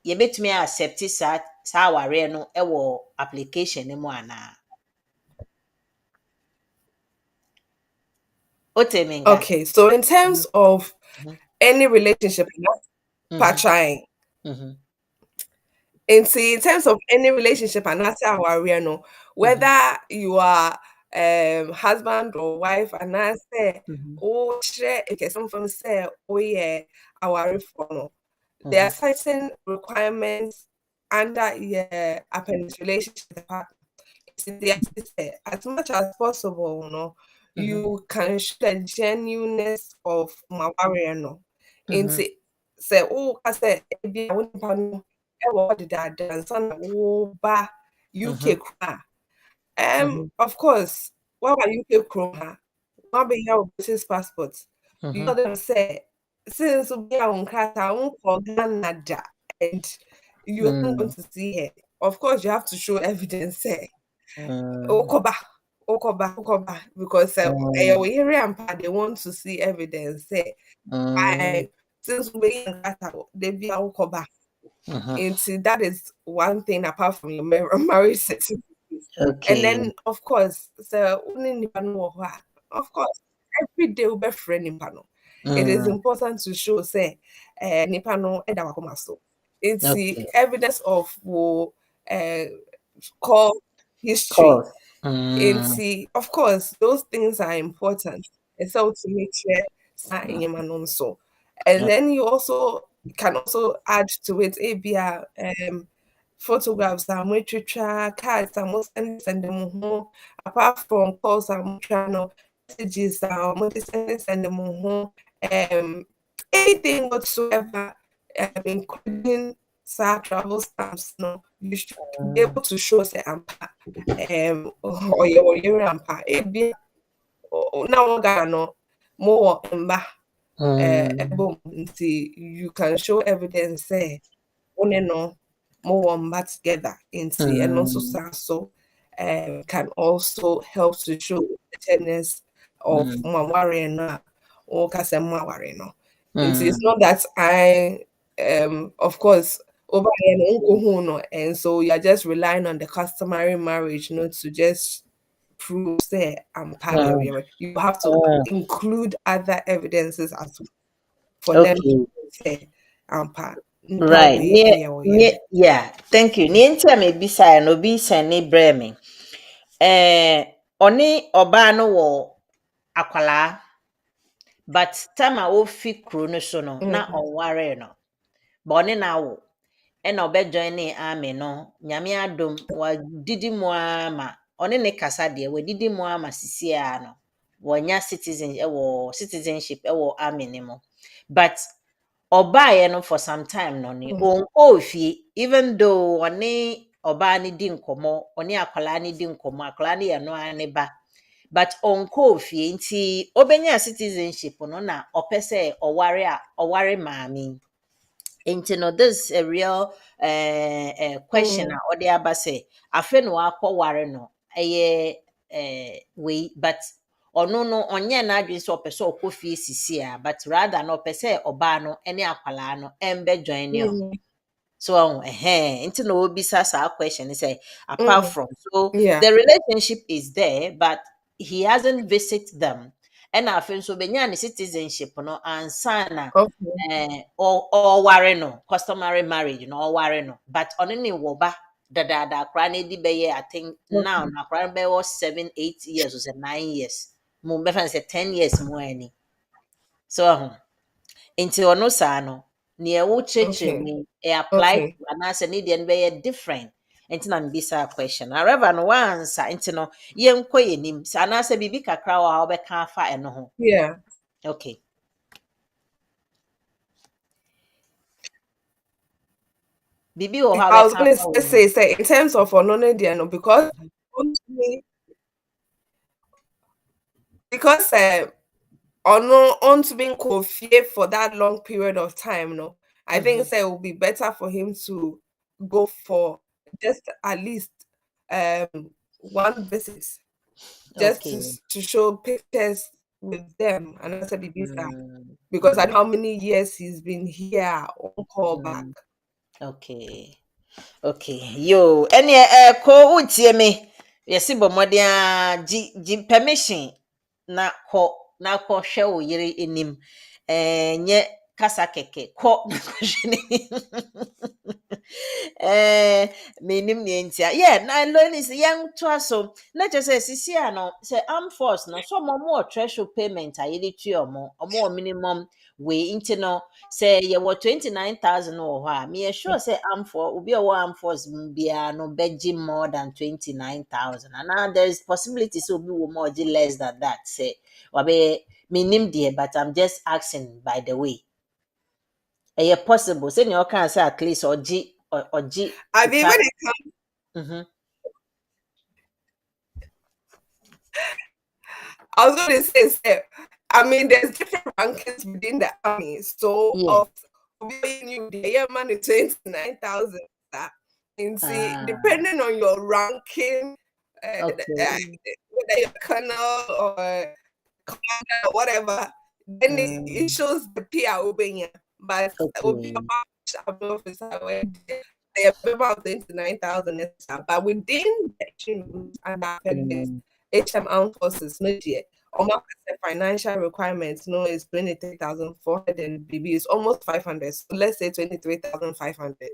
Speaker 2: yɛbɛtumi accept saa awareɛ no ɛwɔ application no mu anaa.
Speaker 3: Okay, so in terms of any relationship, patran. And see, in terms of any relationship, and that's how I know whether you are husband or wife, and I say, oh, share, okay, some from say, oh, yeah, our reform. There are certain requirements under appendix relationship with the partner. As much as possible, you can show the genuineness of my warrior, no. Into say, oh, I said, I wouldn't what did I done? Son, oh, ba UK cry. Of course, what are UK cry? What be your British passport? You know them say, since we are on crash, I won't forget and you aren't going to see her. Of course, you have to show evidence, say. Okoba, Okoba, because they want to see evidence. Say, I since we they be Okoba. And see, that is one thing apart from your marriage certificate. And
Speaker 2: Okay.
Speaker 3: then, of course, so of course, every day we be friend in panel. It is important to show, say, Nipano Edawakomaso. It's the
Speaker 2: Okay.
Speaker 3: evidence of call history.
Speaker 2: Cool.
Speaker 3: And see, of course, those things are important. And so to make sure that in your man also. And then you also can also add to it ABR photographs and literature, cards and send them home. Apart from calls and channel messages send them home. Anything whatsoever, including travel stamps, you should be able to show say or your rampa. Now no more you can show evidence say no more together and also so can also help to show the tendency of Mawari or Kasamawari. It's not that I of course over here no, and so you're just relying on the customary marriage, to just prove say I'm part of your. You have to include other evidences as well for them to
Speaker 2: Okay.
Speaker 3: say I'm part.
Speaker 2: Right. Yeah. Thank you. Niente a me bisa no bi sene breme. Oni oba no wo akwala, but time a ofi kru no so no na onware no. Ba oni na wo e na obe join ni army no, nyame adom wa didi mu ama. Oni ne kasa de wa didi mu ama sisi a no. Wonya citizenship e wo army ni mo. But ọbaaye no for some time no ni onkɔ fie, even though ɔne ɔbaa ne di nkɔmmɔ, ɔne akwalaa ne di nkɔmmɔ, akwalaa ne yɛ no ara ne ba, but ɔnkɔ fie nti obenya citizenship no na ɔpɛ sɛ ɔware maame. Nti no, this is a real question a ɔde aba sɛ afe na wakɔware no ɛyɛ wei, but ɔno no ɔnyɛ n'adwene sɛ ɔpɛ sɛ ɔkɔ fie sisi a, but rather no ɔpɛ sɛ ɔbaa no ne akwalaa no ɛmbɛjoin ne ho. So nti na obisa saa question say apart from, so the relationship is there, but he hasn't visited them. And after so benya ne citizenship no ansa na or no customary marriage no or no, but on any woba da kra na di beye I think now na kra be was 7-8 years or 9 years. Mo be fan say 10 years mo ani. So nti ono saa no ne wo cheche ni apply to anase ne de be different. Nti na mbisa question. However no answer nti no yenko yenim. Sa anase bibi kakra wa obeka afa eno ho.
Speaker 3: Yeah.
Speaker 2: Okay. Bibi or how
Speaker 3: I was going to say in terms of Ononediano, because on to being confused for that long period of time, I think it would be better for him to go for just at least one visit, just to show pictures with them and also be because at how many years he's been here on call back.
Speaker 2: Okay. Yo, any ko utie me. Yesi bomode a gi permission na ko hwe wo yire enim. Nye kasa keke ko na ko hwe. Menim ne ntia. Yeah, na learn is young to aso. Na just say sisi no say armed force no so mo threshold payment a yele tu omo minimum we into no say you were 29,000 or what me sure say am for will be a armed force be no beji more than 29,000 and now there's possibilities will be more less than that say wabe minim dear but I'm just asking by the way possible say you can say at least or g
Speaker 3: I mean, when it comes,
Speaker 2: mm-hmm.
Speaker 3: I was going to say, I mean, there's different rankings within the army. So,
Speaker 2: Yeah.
Speaker 3: of you, the year man is 29,000. And see,
Speaker 2: Ah,
Speaker 3: depending on your ranking,
Speaker 2: okay.
Speaker 3: whether you're colonel or commander or whatever, then it
Speaker 2: Mm,
Speaker 3: shows the PR obeying. But
Speaker 2: okay.
Speaker 3: officer, they have about 29,000, but within the rules and the appendix,
Speaker 2: Mm,
Speaker 3: HM Armed Forces, no yet. Financial requirements, no, is 23,400 and BB is almost 500. So let's say 23,500. And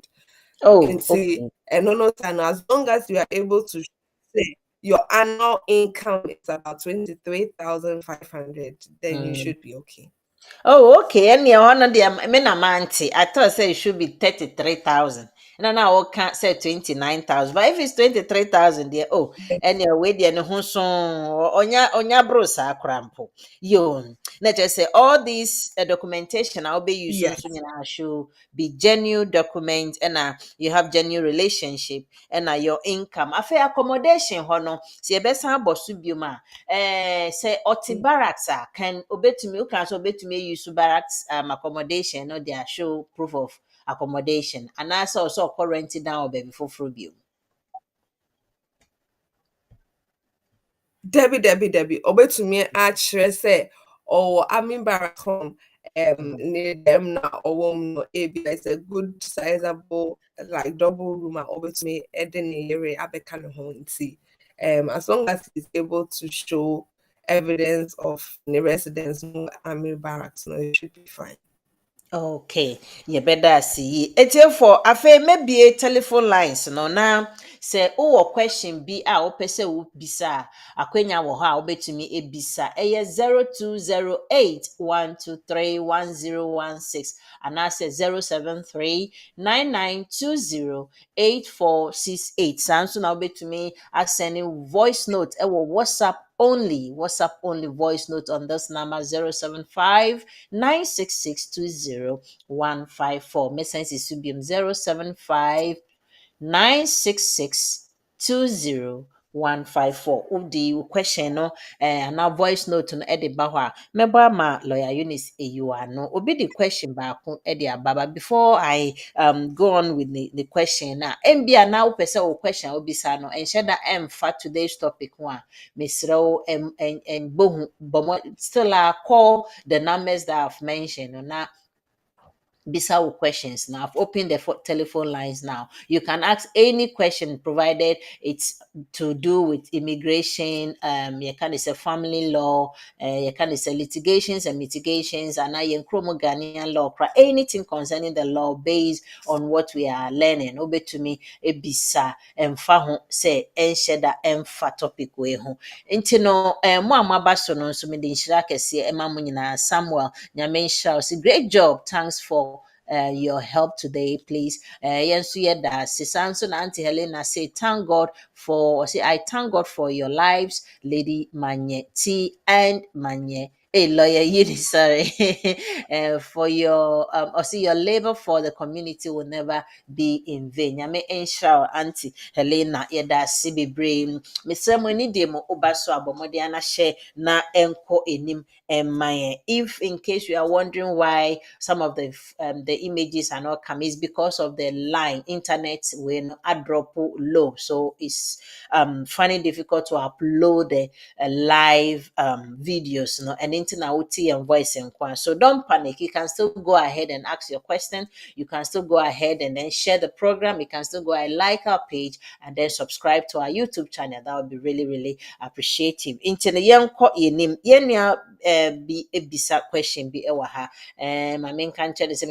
Speaker 2: oh,
Speaker 3: see,
Speaker 2: okay.
Speaker 3: and no, as long as you are able to say your annual income is about 23,500, then you
Speaker 2: Mm.
Speaker 3: should be okay.
Speaker 2: Oh, okay. And your honor, the amanti. I thought say it should be 33,000. And now I can't say 29,000. But if it's 23,000, there, oh, and your way there, no hunson, onya brosa crampo. Yo, let us say all these documentation I'll be using
Speaker 3: Yes.
Speaker 2: so should be genuine document, and you have genuine relationship, and your income. I feel accommodation, hono. See, a best bosu say oti barracks can obetumi you can so obetumi use barracks accommodation no they show proof of accommodation and also current down baby for bio.
Speaker 3: Debbie. Obetumi akyerɛ sɛ ɔwɔ army barrack home near them now or no ebi is a good sizable like double room a obetumi ɛde ne yere abɛka ne ho nti as long as he's able to show evidence of the residence no army barracks no it should be fine.
Speaker 2: Okay, you better see. It's here for afe maybe a telephone lines no na say oh question be a o pese wo bisa akwenya wo ha obetumi e bisa eye 0208 123 1016 and I say 073 9920 8468 sanso na obetumi sending voice note e wo WhatsApp only voice note on this number 075 96620 Message is subium 075 96620 Udi question no na voice note no ede ba ho a meba ma lawyer Eunice eyiwa no obi the question ba ko ede ababa before I go on with the question na mbia na wo pese wo question obisa no enhye da emfa today's topic ho a mesrew en bohu bomo still call the numbers that I've mentioned no, na bisa questions now. I've opened the telephone lines now. You can ask any question provided it's to do with immigration, you can say family law, you can say litigations and mitigations, and I Nkrumah Ghanaian law, anything concerning the law based on what we are learning. Obe to me, ebisa emfa ho say ensheda emfa topic we ho. Nti no mo amaba so no so me de nhyira kese ema mo nyina Samuel nyame nhyira. Great job. Thanks for your help today, please. Yes, yeah, that Sisanso Auntie Helena say, I thank God for your lives, Lady Manye T and Manye. Hey, lawyer, you sorry for your your labor for the community will never be in vain. Yame ensure Auntie Helena yeda sibi brain. Mr. Moni demo obaso abomodiana share na enko enim emaye. If in case you are wondering why some of the images are not coming, it's because of the line internet when a drop low, so it's finding difficult to upload the live videos, and internet and voice and so don't panic. You can still go ahead and ask your question. You can still go ahead and then share the program. You can still go and like our page and then subscribe to our YouTube channel. That would be really, really appreciative. Internet young be a bisa question be a waha. My main country is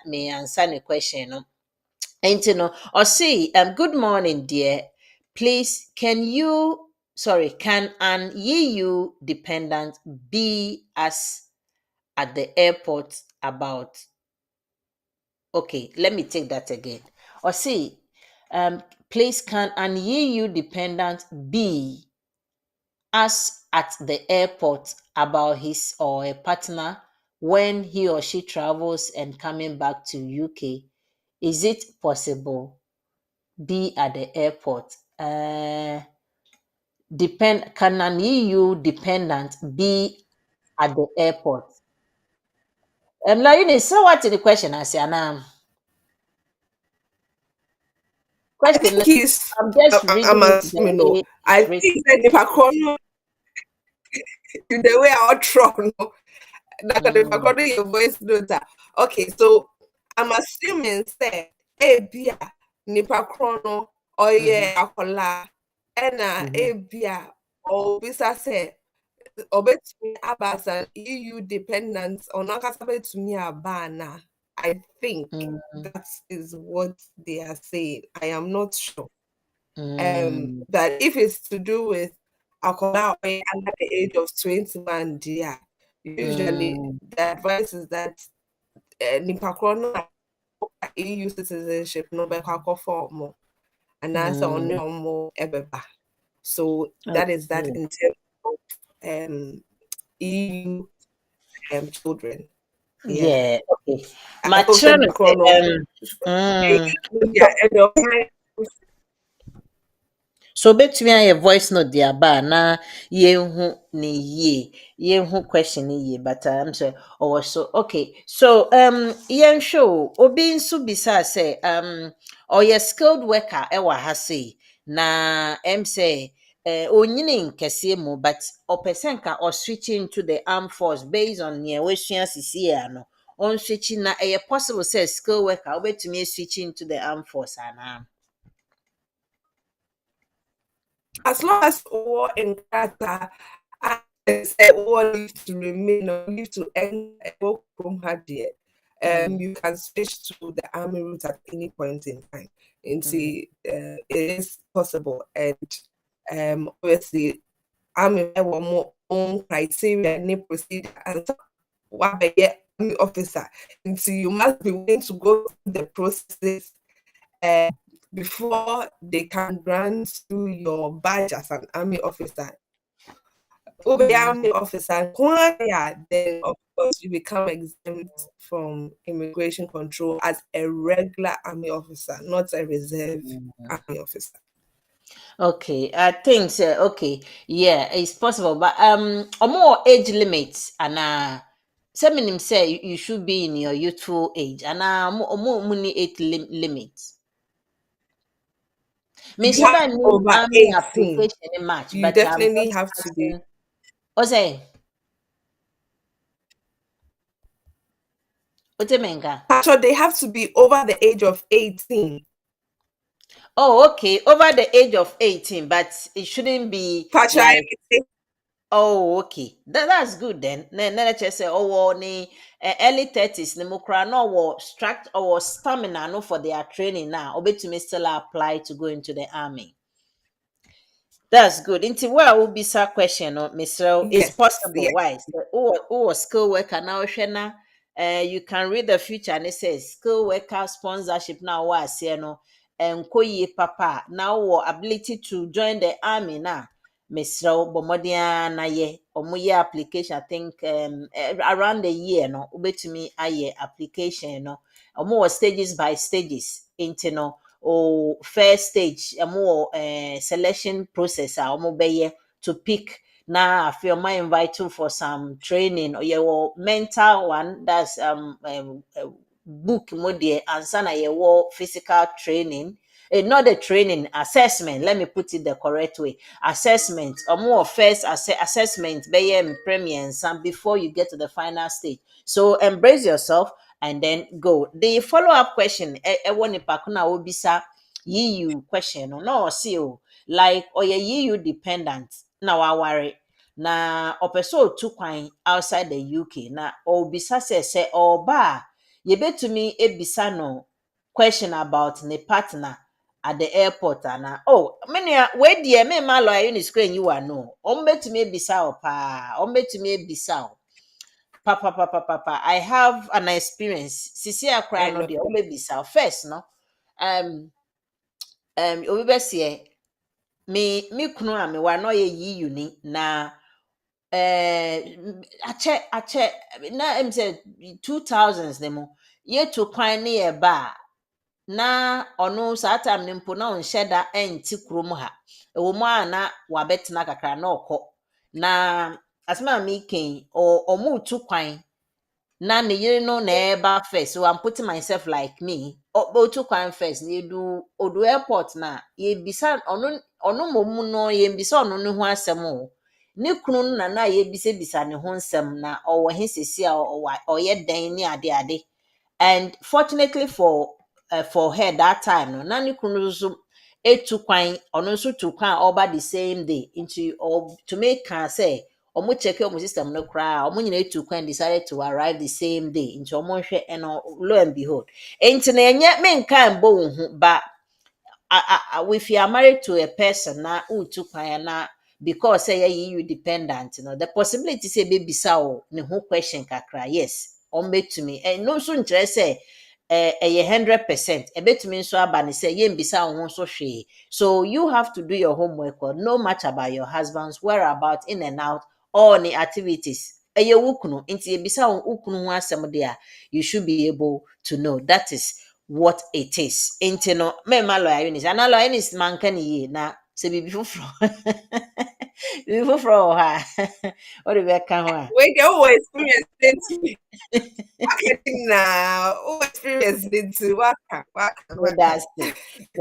Speaker 2: me answer the question. No? And you know, or say, good morning, dear. Please, can an EU dependent be as at the airport about, okay, let me take that again. Or see, please, can an EU dependent be asked at the airport about his or a partner when he or she travels and coming back to UK? Is it possible? Be at the airport. Can an EU dependent be at the airport? Now, Eunice, so what is the question? I say,
Speaker 3: I
Speaker 2: question.
Speaker 3: think he's.
Speaker 2: I'm just
Speaker 3: I'm
Speaker 2: reading it the
Speaker 3: assuming no.
Speaker 2: way
Speaker 3: I
Speaker 2: it's written.
Speaker 3: think that if I call in the way I'll try, no. That if I call your voice note. Okay, so I'm assuming say, bia nipa chrono or yeah akola, ena bia or bisa say. Obetumi abas an EU dependence on to me abana. I think that is what they are saying. I am not sure. That if it's to do with alcohol under the age of 21, yeah, usually the advice is that nipa EU citizenship no be form and answer on more ebeba. So that is that in terms of EU children. Yeah.
Speaker 2: Yeah, okay.
Speaker 3: I hope that the chrono. Yeah, and
Speaker 2: so betumi ayɛ voice note de aba na yɛnhu ne yie, yɛnhu question ne yie, but I'm sure ɔwɔ so. Okay, so yɛnhwɛ o, obi nso bisa sɛ ɔyɛ skilled worker ɛwɔ ha sei, na sɛ onyini nkɛseɛ mu, but ɔpɛ sɛ nka ɔswitch into the armed force based on nea wasua sisi ano. On switching na ɛyɛ possible sɛ skilled worker wobɛtumi switch into the armed force anaa?
Speaker 3: as long as all in Qatar, I said all leave to remain or leave to end work from her there. You can switch to the army route at any point in time. And see, it is possible. And obviously, army have more own criteria and procedure and what be army officer. And so you must be willing to go through the process before they can grant you your badge as an army officer. Be army officer, then of course you become exempt from immigration control as a regular army officer, not a reserve army officer.
Speaker 2: Okay, I think so. Okay, yeah, it's possible, but or more age limits, and some of them say you should be in your youthful age, and more money age limits. Me
Speaker 3: You have
Speaker 2: never need
Speaker 3: over
Speaker 2: army
Speaker 3: 18.
Speaker 2: application in March,
Speaker 3: You
Speaker 2: but I'm
Speaker 3: definitely
Speaker 2: just
Speaker 3: have to be.
Speaker 2: asking. What's say? What's it mean?
Speaker 3: So they have to be over the age of 18.
Speaker 2: Oh, okay, over the age of 18, but it shouldn't be like. Oh, okay. That's good then. Let's just say, ni early 30s, ni mukra no wo struct or stamina no for their training now. Obetumi still apply to go into the army. That's good. Into where will be some question, no, Mr. It's
Speaker 3: Yes,
Speaker 2: possible.
Speaker 3: yes.
Speaker 2: Why? Who skill worker now, Shena? You can read the future and it says skill worker sponsorship now. Was no and koye papa now ability to join the army now. Mr. Bomodia na ye omuye application. I think around the year no ubetumi aye application no. Omo stages by stages into no. Or first stage more selection process to pick now. If you might invite you for some training or your mental one, that's book mode and sana your physical training. Not the training, assessment. Let me put it the correct way. Assessment or more first assessment premiums and before you get to the final stage. So embrace yourself and then go. The follow-up question, will be EU question. No, see, like or EU dependent. Now I worry. Na opeso to kwan outside the UK. Na obisa say oba ye betumi ebisa no question about ne partner at the airport and many where dear me my lawyer Eunice you are no. Betumi ebisa o pa. Betumi ebisa o. Papa. I have an experience. Sisi akra no de obebisa first no. Obebese me kunu a me wa no ye yiyu ni na ache na say 2000s nemo ye to kwan ne ye ba na ono saa time ne mpo na on sheda enti krom ha ewo mu a na wabetena kakra na okọ na asema me ken o mu tu kwan na ne yere no na eba first, so I'm putting myself like me o tu kwan first na do odu airport na ye bisa ono momu no ye bisa ono ne ho asem o ne kunu na ye bisa ne ho nsem na owo he sesi a oye dan ni ade and fortunately for her that time no na ne kunu so etu kwan ono so tu kwan over the same day into or to make can say omo check your system no cry omo nyina etu kwan decided to arrive the same day into omo hwe and lo and behold enti na enye me nka mbo wo hu ba if you are married to a person na utu kwan na because say you dependent, the possibility say baby sao ne who question kakra yes to me and no so nkyere say 100% ebetumi nso aba ne say ye mbisa ho so hwe so you have to do your homework or know much about your husband's whereabouts in and out all the activities wukunu nti ebisa wukunu ho asem there you should be able to know that is what it is. Nti no me ma lawyer Eunice ana lawyer Eunice man kan yi na se bibi foforo bibi foforo ha o de be kan ho a
Speaker 3: Wait, they always experience it. Marketing now. Oh, experience it too.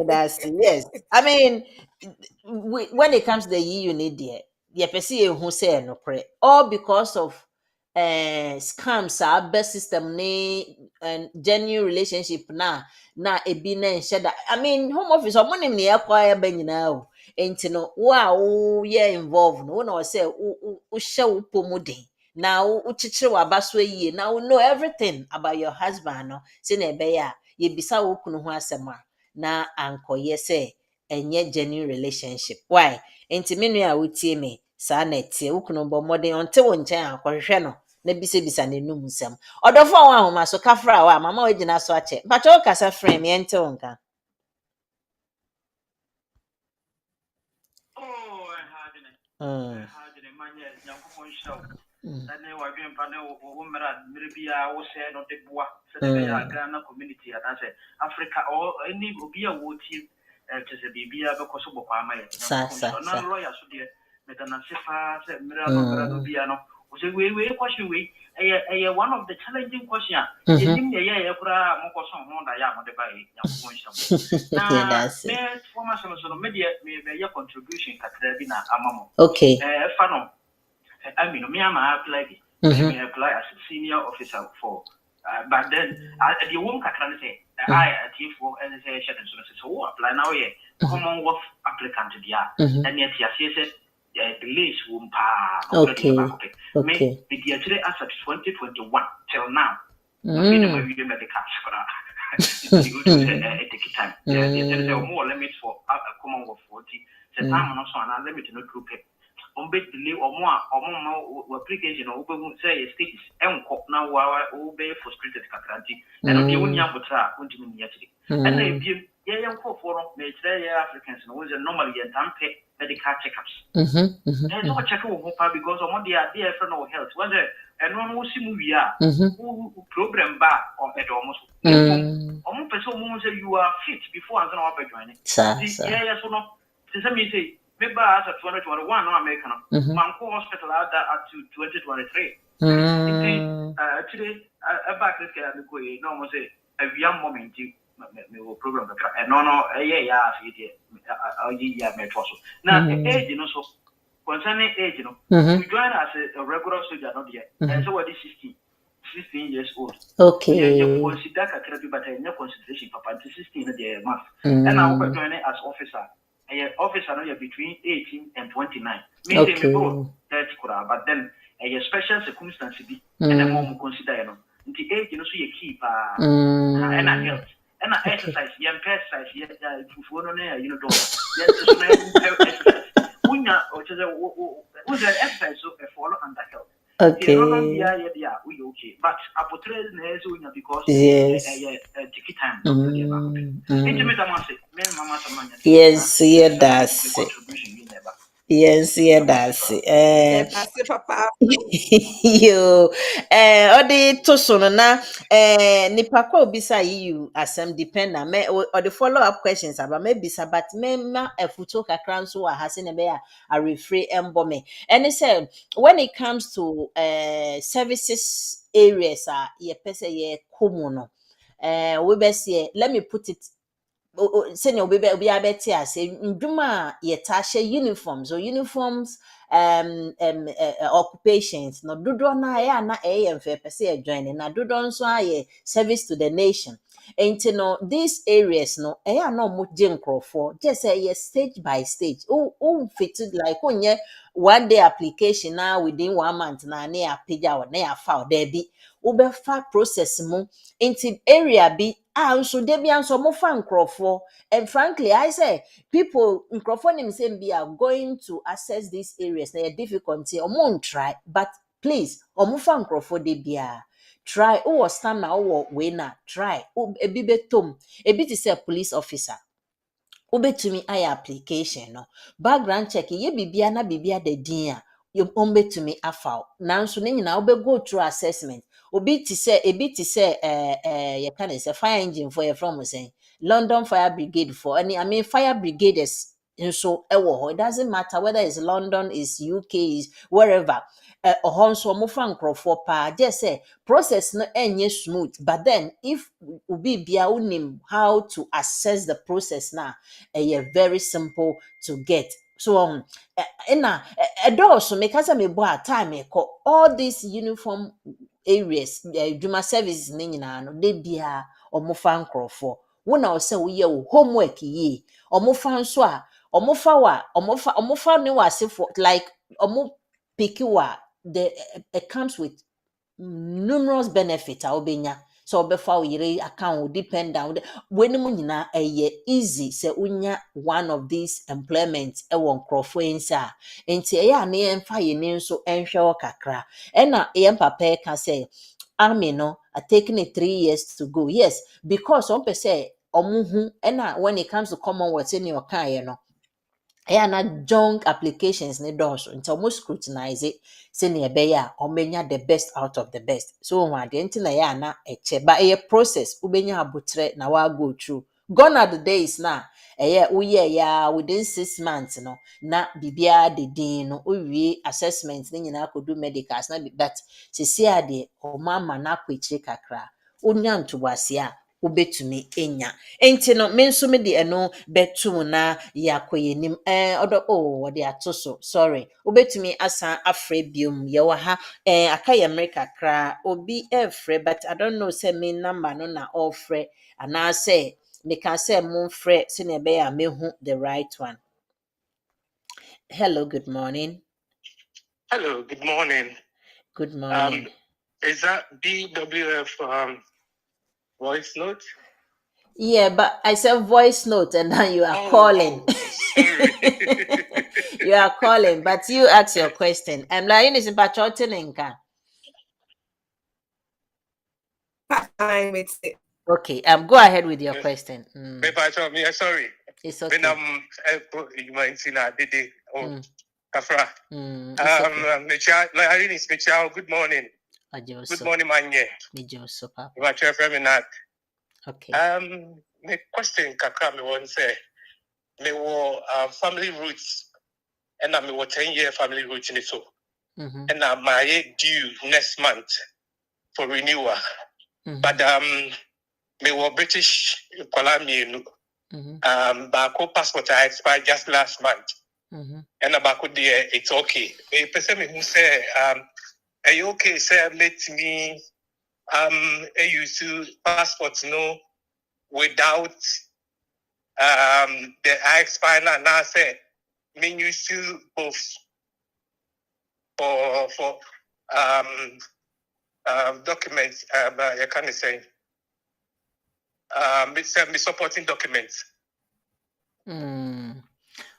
Speaker 2: that's yes. I mean, when it comes to the you need there, the person who say no pre all because of scams our best system ne and genuine relationship na ebi na nhyɛ I mean home office ɔmo nim ne yakwa ya ba nyinaa o enti no wo ye involved no na say wo hyɛ wo pomu den na wo kyekyere waba so yie na wo know everything about your husband no say na ebe ya yebisa wo kunu ho asɛm a na ankoye say enye genuine relationship why enti me nua a wotie me saa na tie wo kunu bɔ mmɔden ɔnte wo nkyɛn akɔhwehwɛ no na bisa n'enum nsɛm ɔdɔfo a ahoma so kafra wa mama ogina so akyɛ mpacho wo kasa frame yɛnte wo nka
Speaker 1: community Africa or any be a wotie to say bibia because of Bokama na lawyer so there metana sefa se mira bia no so we question we one of the challenging question enim ye kura mo ko so ho da ya mo de ba ya na me former so me ye contribution kakra bi na amamo
Speaker 2: okay
Speaker 1: fa no I mean me am apply me apply as a senior officer for but then the womb kakra say I at for and say so apply now yeah Commonwealth applicant dia and yet yes delays womb pa
Speaker 2: okay
Speaker 1: me the year as of 2021 till now we do medical you go to take time there is a more limit for Commonwealth 40 the time no so an limit no group on bit delay or more application or say status enko na wa be frustrated kakranti and the only abutra untimi yetiri and na bi ye enko for me try Africans no we normally entampe medical checkups and so check wo pa because omo dey friend of health when the and no see movie problem ba on edo so omo person omo say you are fit before and now be join yeah so no say me say maybe as of 2021 no American Manco hospital at to 2023 today back this guy go no mo say a young moment me program no yeah me so now age you know so concerning age you know you join as a regular soldier not yet and so what is 16 years old
Speaker 2: okay
Speaker 1: you consider kakra but in consideration papa 16 the month and now we join as officer officer no between 18 and 29 me say me bro 30 but then a special circumstance be and the more consider you know the age you know so you keep and health and exercise young exercise you know you know do exercise unya or just exercise so follow under health
Speaker 2: okay
Speaker 1: you know yeah we
Speaker 4: okay. But I portray the because
Speaker 2: yes.
Speaker 4: ticket time.
Speaker 2: Yes, yeah, that's
Speaker 4: contribution.
Speaker 2: yes, yeah, that's
Speaker 3: Papa.
Speaker 2: yo odi to so no na nipa kwa obisa you asem depend na me or the follow up questions about maybe but me ma efuto kakra nso wa ha se ne be a refrain embo me and say when it comes to services areas ye pese ye komu no we be say let me put it senior obi abeti ase ndwuma ye tashe uniforms or uniforms occupations no dodo na ya na mfe pese e join na dodo nso aye service to the nation enti no these areas no ya na mo je nkrofo just say stage by stage o fit like onye one day application na within 1 month na ya page na ya file there be ubefa process mu enti area bi so de bia so mo fa nkrofo and frankly I say people nkrofo nim say be are going to access these areas na difficulty omo try but please omo fa nkrofo de bia try o stand na o we na try ebi betom ebi ti say police officer ubetumi aya application no background check ye bibia na bibia de din a umbetumi afa nanso ne nyina ube go through assessment ebi ti say you can say fire engine for your from saying London Fire Brigade for any I mean fire brigade is so it doesn't matter whether it's London is UK is wherever nso mo fa nkrofo pa just say process no enye smooth but then if ubi bia unim how to assess the process na very simple to get so so make us me boy time all these uniform areas juma services ni nyina no de bia omofa nkrofo wo na o se wo ye wo homework yi omofa nso a omofa ne wasefo like omo pick wa the it comes with numerous benefits obenya so obefa yire account depend down when mu nyina easy say unya one of these employments e won crofo ensa enti na ye mfa ye ni nso enhwe okakra na ye papa ka say army no taking it 3 years to go yes because on per say omuhu na when it comes to commonwealth in your kan no na junk applications ne doors until most scrutinize it senior beya or menya the best out of the best so one the na na eche but a process ubenya abutre na wa go through gone are the days now ya within 6 months no na bibia de din no owie assessment ne nyina akodu medicals na but sisi ade o mama na akwachi kakra onya ntobase a ubetumi enya enti no me nso me de eno betu na yakoyenim de atoso sorry ubetumi asa afre biom ye wa ha akaye America kra obi efre but I don't know say me number no na ofre ana say me can say mon frɛ se ne be ya mehu the right one. Hello, good morning.
Speaker 5: Hello, good morning.
Speaker 2: Good morning.
Speaker 5: Is that BWF voice note?
Speaker 2: Yeah, but I said voice note and now you are calling.
Speaker 5: Sorry.
Speaker 2: You are calling, but you ask your question. I'm like, Eunice, but you're telling me.
Speaker 3: Time it's it.
Speaker 2: Okay, go ahead with your question.
Speaker 5: Sorry.
Speaker 2: It's okay.
Speaker 5: You might see that Dede Kafra.
Speaker 2: It's
Speaker 5: Michelle, good morning. Good morning, Manye.
Speaker 2: Okay.
Speaker 5: My question Kakra me want say me wo family roots and I me wo 10-year family roots in it so. And my due next month for renewal. But me wo British Columbia Bako passport I expired just last month. And Bako there it's okay. A person who say are you okay say let me use passport no without the I expire now say me use both for documents you can say me supporting documents.
Speaker 2: The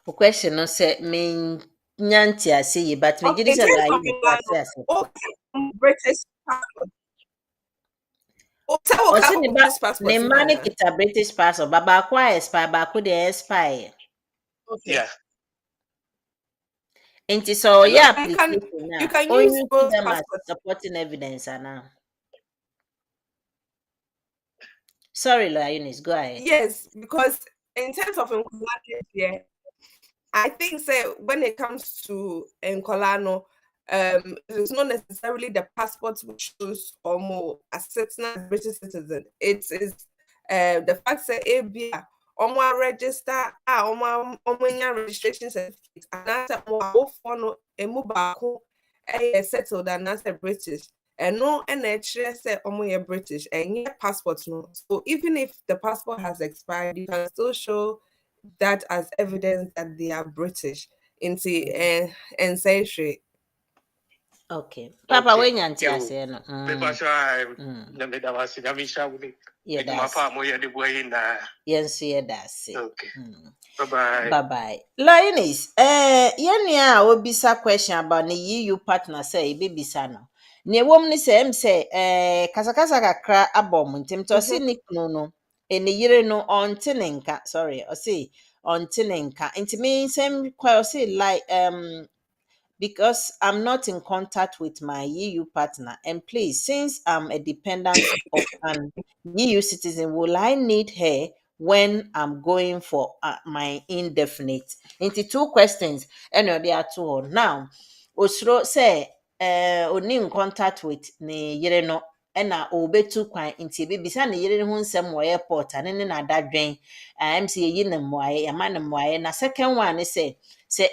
Speaker 2: question no say me nyanti ase but me gidi say like
Speaker 3: British passport.
Speaker 2: Ɔse ne ma ne kita British passport, but baako expire, baako de expire.
Speaker 3: Okay.
Speaker 5: Yeah.
Speaker 2: Nti so yeah, application
Speaker 3: you can use both
Speaker 2: them as
Speaker 3: passports.
Speaker 2: supporting evidence now. Sorry, Lawyer Eunice, go ahead.
Speaker 3: Yes, because in terms of yeah, I think when it comes to Nkolano, it's not necessarily the passport which shows or more as a British citizen. It is the fact that ABA omo register omo registration certificate and answer mo follow emu baako settled and answer British. And no NHS say omo British and your passport no. So even if the passport has expired, you can still show that as evidence that they are British into and say straight.
Speaker 2: Okay. Papa,
Speaker 5: Okay.
Speaker 2: when you anti say no. Yes, that's it.
Speaker 5: Okay.
Speaker 2: Bye bye. Eunice, yenya obisa question about the EU partner say bibisa no. Ne wom ni say say kasakasa kakra abom ntim to si ni kunu no ene yire no onte ne nka, sorry, o say onte ne nka. Nti me same kwa o say like because I'm not in contact with my EU partner. And please, since I'm a dependent of an EU citizen, will I need her when I'm going for my indefinite? Into two questions, and there are two. Now, Osro say, only in contact with ne yere no, ɛna obetu kwan nti ebisa ne yere ho nsɛm wɔ airport ane ne na dadwen MC yi ne mmoaye yama ne mmoaye na second one is say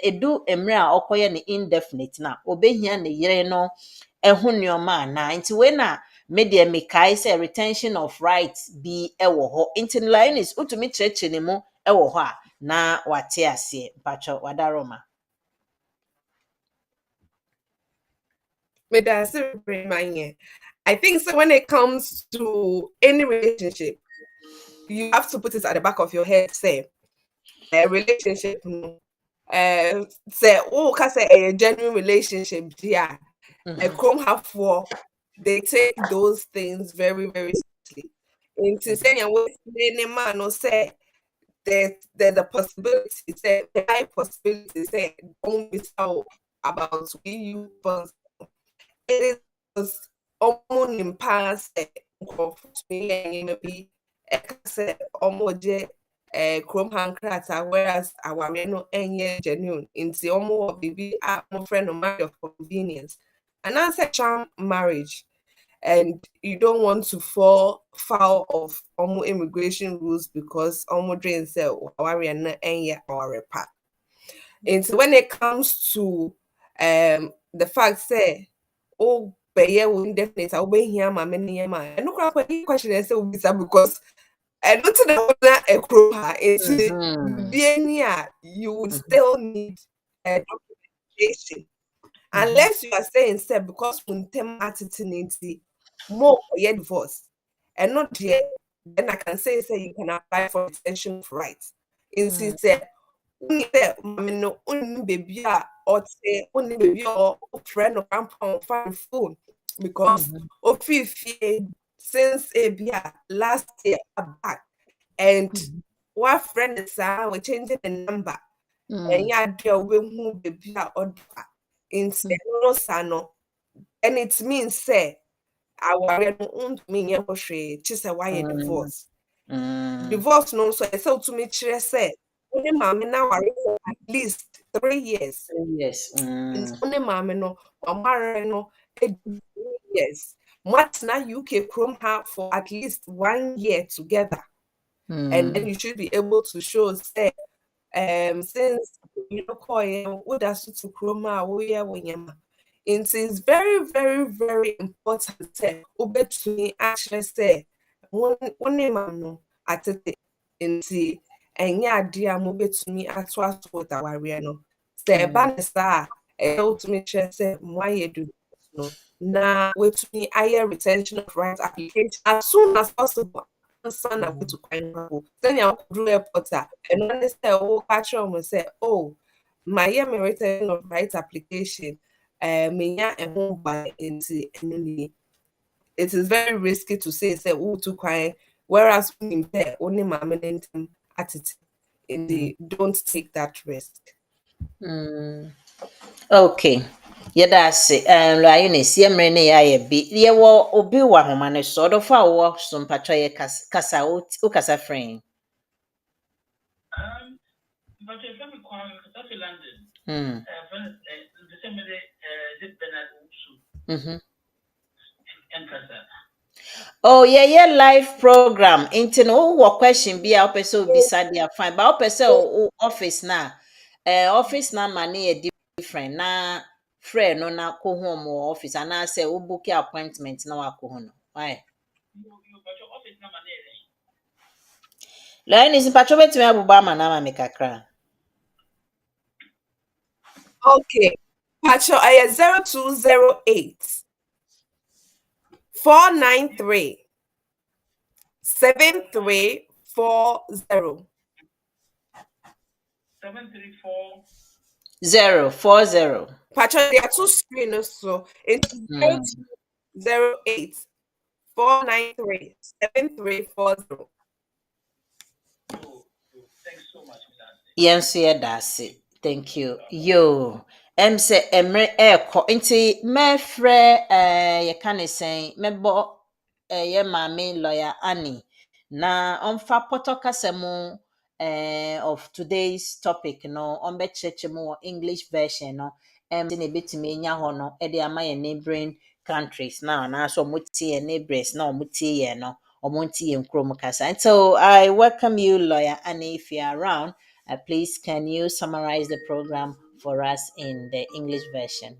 Speaker 2: edu emre a okoye ne indefinite na obehia ne yere no ɛho nneɔma na nti we na media mekai say retention of rights bi ɛwɔ hɔ nti Lioness utumi kyerɛkyerɛ ne mu ɛwɔ hɔ a na wate ase mpatwɔ wadaroma.
Speaker 3: I think so when it comes to any relationship, you have to put it at the back of your head, say a relationship say a genuine relationship, yeah. A Chrome have for they take those things very, very seriously. Into saying any man or say there's a possibility, say the high possibility, say don't miss out about you. It is almost in past be almost chrome handcrafts, whereas our no any genuine in the almost baby my friend of marriage of convenience. And that's a charm marriage. And you don't want to fall foul of immigration rules because drain say or part. And so when it comes to the fact say but yeah, we indefinite. I'll be here, my many year man. And no question I say because I don't know that a crow it's you would still need a documentation. Unless you are saying say because when them attitude more yeah divorce and not yet, then I can say you can apply for extension of rights. Instead, say no baby or say only baby or friend or grandpa on phone because since last year back and what friend is we're changing the number and yeah dear we who baby or instead no sano and it means say our own mean just a why divorce divorce no so I said to me say only mommy now are for at least 3 years.
Speaker 2: Yes.
Speaker 3: Only mommy no marry no 3 years. What now UK Chrome have for at least 1 year together. And then you should be able to show say since you know what does to Chroma it is very, very, very important say to me actually say one name no at it in see and yeah dear to me at what our no say banisa to me say why you do no now wait to me higher retention of rights application as soon as possible. Son of to then you do a porter and when they say catch on say my retention of rights application me and home by into enemy it is very risky to say to quiet, whereas only don't take that risk.
Speaker 2: Okay. Yɛdaase Eunice yɛmmerɛ ne yɛayɛ bi yɛwɔ obi wɔ ahoma no so ɔdɔfo a wɔwɔ so mpatwɔ yɛ kasa wokasa frɛ
Speaker 4: But if I'm in London,
Speaker 2: oh yeah live program nti no wowɔ question bi a wopɛ sɛ obisa deɛ fine but wopɛ sɛ office na office na ma ne yɛ different na frɛ no na kɔ ho mo office anaasɛ wo book appointment na wakɔ ho no why Eunice mpatwɔ bɛtumi abobɔ ama na ama me kakra.
Speaker 3: Okay. Pacho, I 0208 493 7340.
Speaker 2: 040.
Speaker 3: Pacho, there are two screens, so it's 0208 493 7340.
Speaker 4: Thanks so much,
Speaker 2: Yes, that's it. Thank you. Yo. Say emre eko nti mefre ye kan say mebo ye maame lawyer Annie na onfa potokasemu of today's topic no on be cheche mo English version no na betimi nya ho no e de ama ye neighboring countries now na so mutie neighbors na mutie ye no omontie nkrom kasa. And so I welcome you lawyer Annie if you are around. Please, can you summarize the program for us in the English version?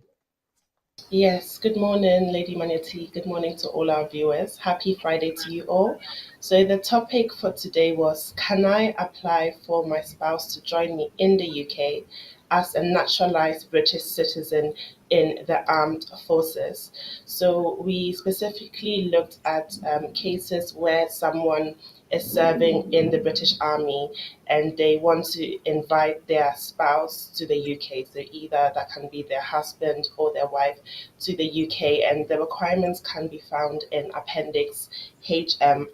Speaker 6: Yes, good morning, Lady Maneti. Good morning to all our viewers. Happy Friday to you all. So the topic for today was, can I apply for my spouse to join me in the UK as a naturalized British citizen in the armed forces? So we specifically looked at cases where someone is serving in the British Army and they want to invite their spouse to the UK. So either that can be their husband or their wife to the UK, and the requirements can be found in Appendix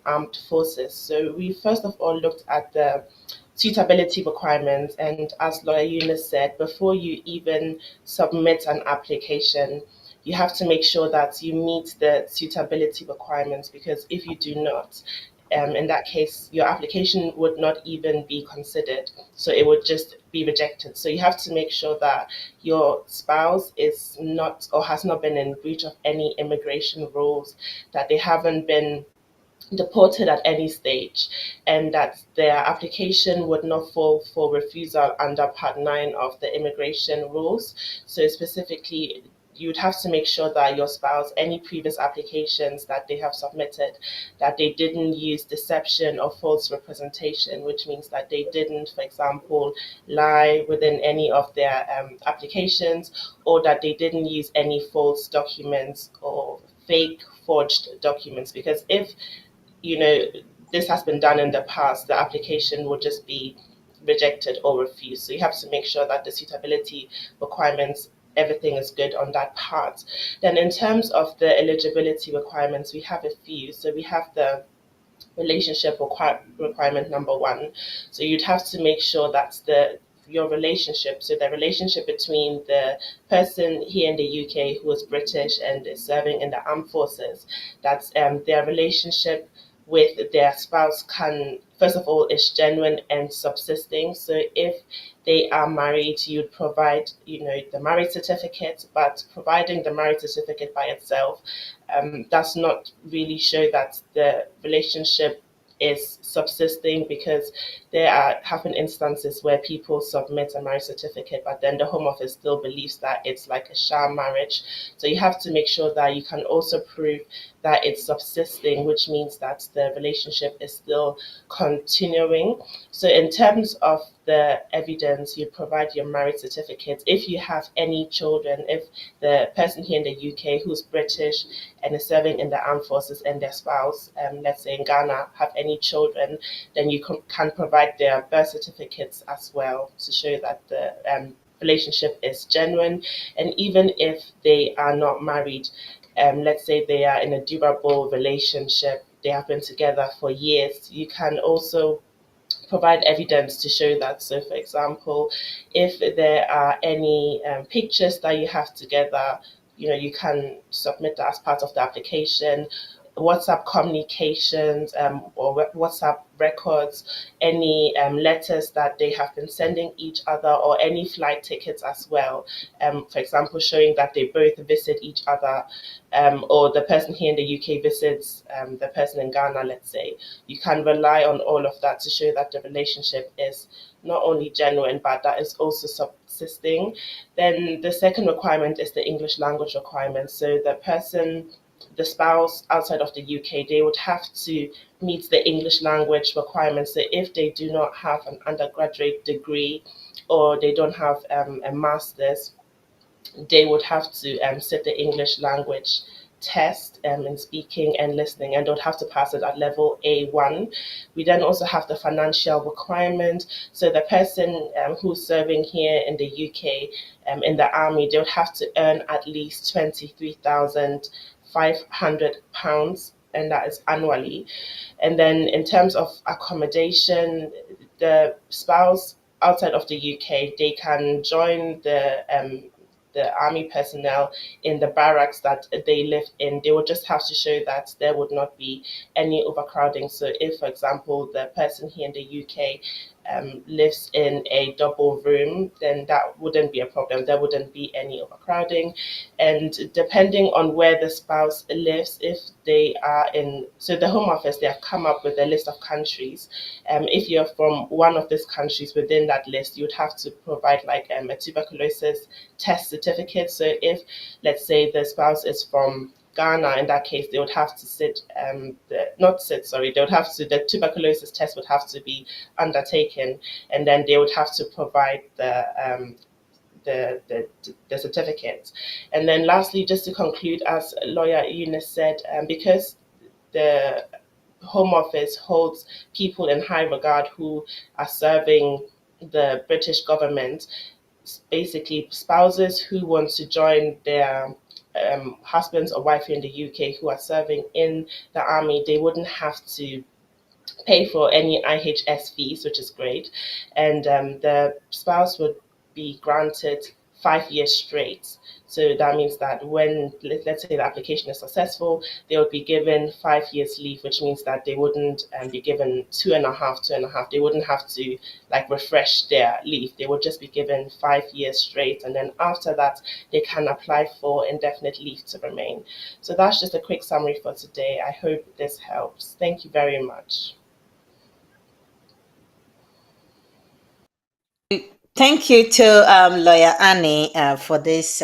Speaker 6: Armed Forces. So we first of all looked at the suitability requirements, and as Lawyer Eunice said, before you even submit an application, you have to make sure that you meet the suitability requirements, because if you do not, in that case, your application would not even be considered. So it would just be rejected. So you have to make sure that your spouse is not or has not been in breach of any immigration rules, that they haven't been deported at any stage, and that their application would not fall for refusal under Part 9 of the immigration rules. So specifically, you'd have to make sure that your spouse, any previous applications that they have submitted, that they didn't use deception or false representation, which means that they didn't, for example, lie within any of their applications, or that they didn't use any false documents or fake forged documents. Because if this has been done in the past, the application will just be rejected or refused. So you have to make sure that the suitability requirements, everything is good on that part. Then in terms of the eligibility requirements, we have a few. So we have the relationship requirement number 1. So you'd have to make sure that your relationship, so the relationship between the person here in the UK who is British and is serving in the armed forces, that their relationship with their spouse can, first of all, is genuine and subsisting. So if they are married, you'd provide, the marriage certificate, but providing the marriage certificate by itself does not really show that the relationship is subsisting, because there have been instances where people submit a marriage certificate, but then the Home Office still believes that it's like a sham marriage. So you have to make sure that you can also prove that it's subsisting, which means that the relationship is still continuing. So in terms of the evidence, you provide your marriage certificate. If you have any children, if the person here in the UK who's British and is serving in the armed forces and their spouse, let's say in Ghana, have any children, then you can provide their birth certificates as well to show that the relationship is genuine. And even if they are not married, let's say they are in a durable relationship, they have been together for years, you can also provide evidence to show that. So, for example, if there are any pictures that you have together, you can submit that as part of the application. WhatsApp communications or WhatsApp records, any letters that they have been sending each other, or any flight tickets as well. For example, showing that they both visit each other, or the person here in the UK visits the person in Ghana, let's say. You can rely on all of that to show that the relationship is not only genuine, but that is also subsisting. Then the second requirement is the English language requirement. So the spouse outside of the UK, they would have to meet the English language requirements. So if they do not have an undergraduate degree, or they don't have a master's, they would have to sit the English language test in speaking and listening, and they would have to pass it at level A1. We then also have the financial requirement. So the person who's serving here in the UK in the army, they would have to earn at least £23,500, and that is annually. And then in terms of accommodation, the spouse outside of the UK, they can join the army personnel in the barracks that they live in. They would just have to show that there would not be any overcrowding. So if, for example, the person here in the UK lives in a double room, then that wouldn't be a problem. There wouldn't be any overcrowding. And depending on where the spouse lives, if they are so the Home Office, they have come up with a list of countries. If you're from one of these countries within that list, you would have to provide like a tuberculosis test certificate. So if, let's say, the spouse is from Ghana, in that case, they would have to the tuberculosis test would have to be undertaken, and then they would have to provide the certificate. And then lastly, just to conclude, as lawyer Eunice said, because the Home Office holds people in high regard who are serving the British government, basically spouses who want to join their husbands or wife in the UK who are serving in the army, they wouldn't have to pay for any IHS fees, which is great. And the spouse would be granted 5 years straight. So that means that when, let's say, the application is successful, they would be given 5 years leave, which means that they wouldn't be given two and a half. They wouldn't have to refresh their leave. They would just be given 5 years straight. And then after that, they can apply for indefinite leave to remain. So that's just a quick summary for today. I hope this helps. Thank you very much.
Speaker 2: Thank you to Lawyer Annie for this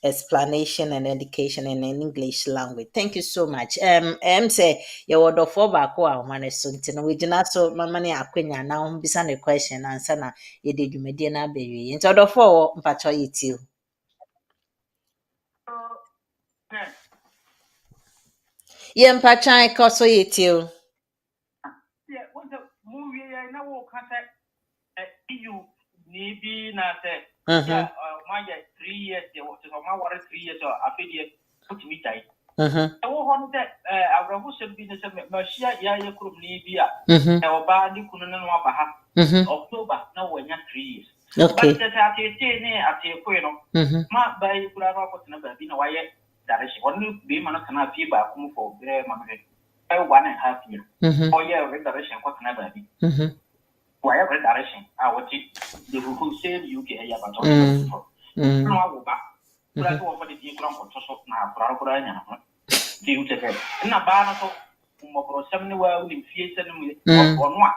Speaker 2: explanation and education in English language. Thank you so much. Say your word of over man so we did not so money akwenya now bisa the question answer na ye did you mediana baby. Into the four mpacho you. Ye mpacha koso you.
Speaker 4: Yeah, what the movie I know contact you maybe not yeah, my 3 years, there was my 3 years or a video put me tight. I want that our Russian business, Marcia, Yaya Krum Libya, our body couldn't know about October, now when you're 3 years.
Speaker 2: Okay.
Speaker 4: But at a point, marked by Kurama, never been away that she only be Manakana feedback for their mamma. 1.5 years. 4 years restoration, what never be. Whatever direction, I would take the who save UK about no, I will back. But I go for the Gram for Tosok now, Brana. Do you take it? And a banner for 70 well in Fiat or one.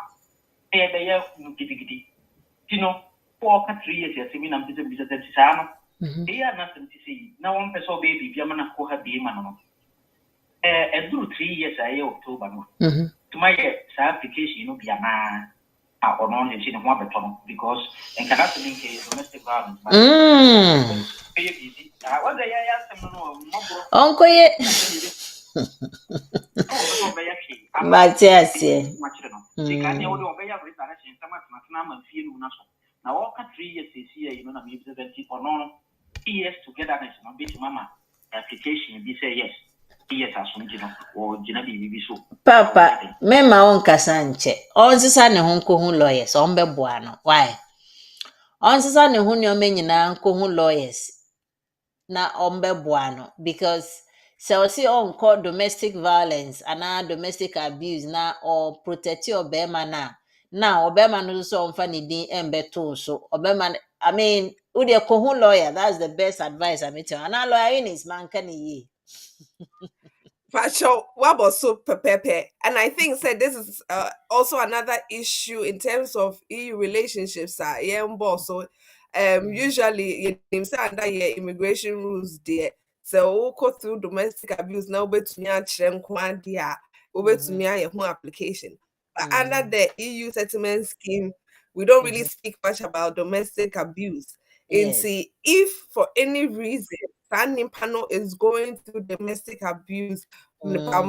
Speaker 4: They are giddy. You know, 4 3 years, I mean, I'm busy with the Tisano. They are nothing to see. No one person baby, Yamana who have been man. And do 3 years, I October. To my application, you know, be a man. Or non in one beton because and cannot link domestic violence.
Speaker 2: Uncle yet. Matthias,
Speaker 4: now all 3 years is here, you know, I'm 70 or no years togetherness, no bit mama. application be say yes assumption or Gina be so.
Speaker 2: Papa, mema on kasanche. On sisa ne ho nkohu lawyers, on beboa no. Why? On sisa ne ho nyoma nyina nkohu lawyers na on beboa no because so see on call domestic violence and domestic abuse na or protect your bema na obema no so on fa ne din embeto so obema I mean who dey kohu lawyer, that's the best advice I'm telling. And lawyer Eunice man can ye.
Speaker 3: Pacho, what was so pepepe? And I think said this is also another issue in terms of EU relationships. So usually you say under your immigration rules there. So we go through domestic abuse now to me to me your home application. But under the EU settlement scheme, we don't really speak much about domestic abuse. And
Speaker 2: Yes.
Speaker 3: see, if for any reason Sandy panel is going through domestic abuse, oh, yeah,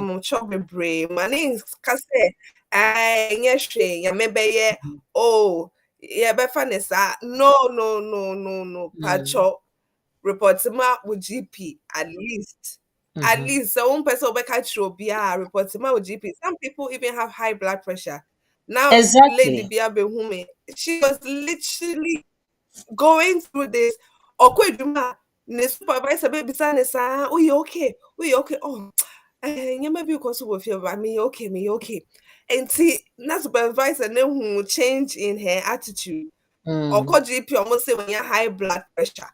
Speaker 3: no, pacho report with GP at least. At least so one person will catch you report with GP. Some people even have high blood pressure. Now, Lady
Speaker 2: Exactly.
Speaker 3: Biabehume, she was literally going through this. Okweduma, the supervisor baby son is oh you okay? Oh maybe because we feel about me okay. And see, that supervisor who change in her attitude. Or call GP almost say when you high blood pressure.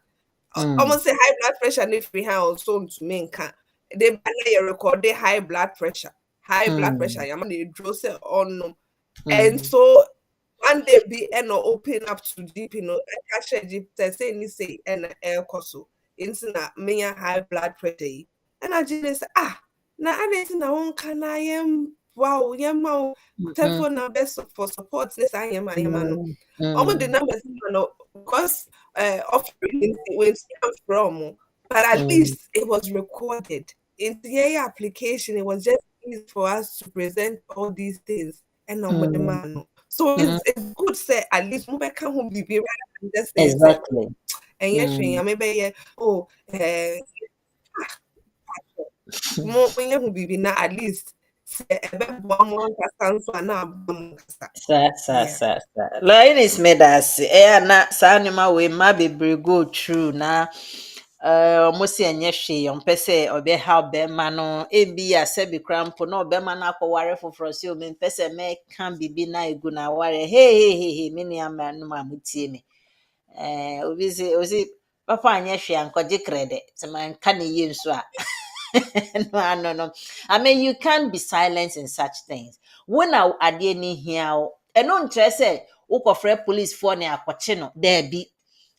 Speaker 3: Almost say high blood pressure if we have also to make they record the high blood pressure. High blood pressure, you draw say on and so one day be and open up to deep, I catch a deep say ni say and air coso into me high blood pressure. And I just say, now I didn't know can I am wow, yamma telephone numbers for support. This I am almost the numbers because of when it comes from, but at least it was recorded in the application. It was just easy for us to present all these things and with the man. So it's good say at least move back home be rather than just saying
Speaker 2: Exactly.
Speaker 3: and yes, maybe oh more when you be now at least say one more person now.
Speaker 2: Sa. Eunice made us na saa nneɛma wei mma bebree go through na almost enye hwee ɔmpɛ sɛ ɔbɛha ɔbɛma no ebi asɛbi kora mpo na ɔbɛma no akɔware foforɔ sɛ omi mpɛ sɛ mɛka biribi na egu na aware hey me nneɛma no ma mutie me obi sɛ osi papa anyɛ hwee ankɔgye krɛdɛ sɛ manka ne yie nso a no. I mean, you can't be silent in such things. When I adie ni hia o, eno nkyerɛ sɛ wokɔfrɛ police for ne akɔkye no, there be.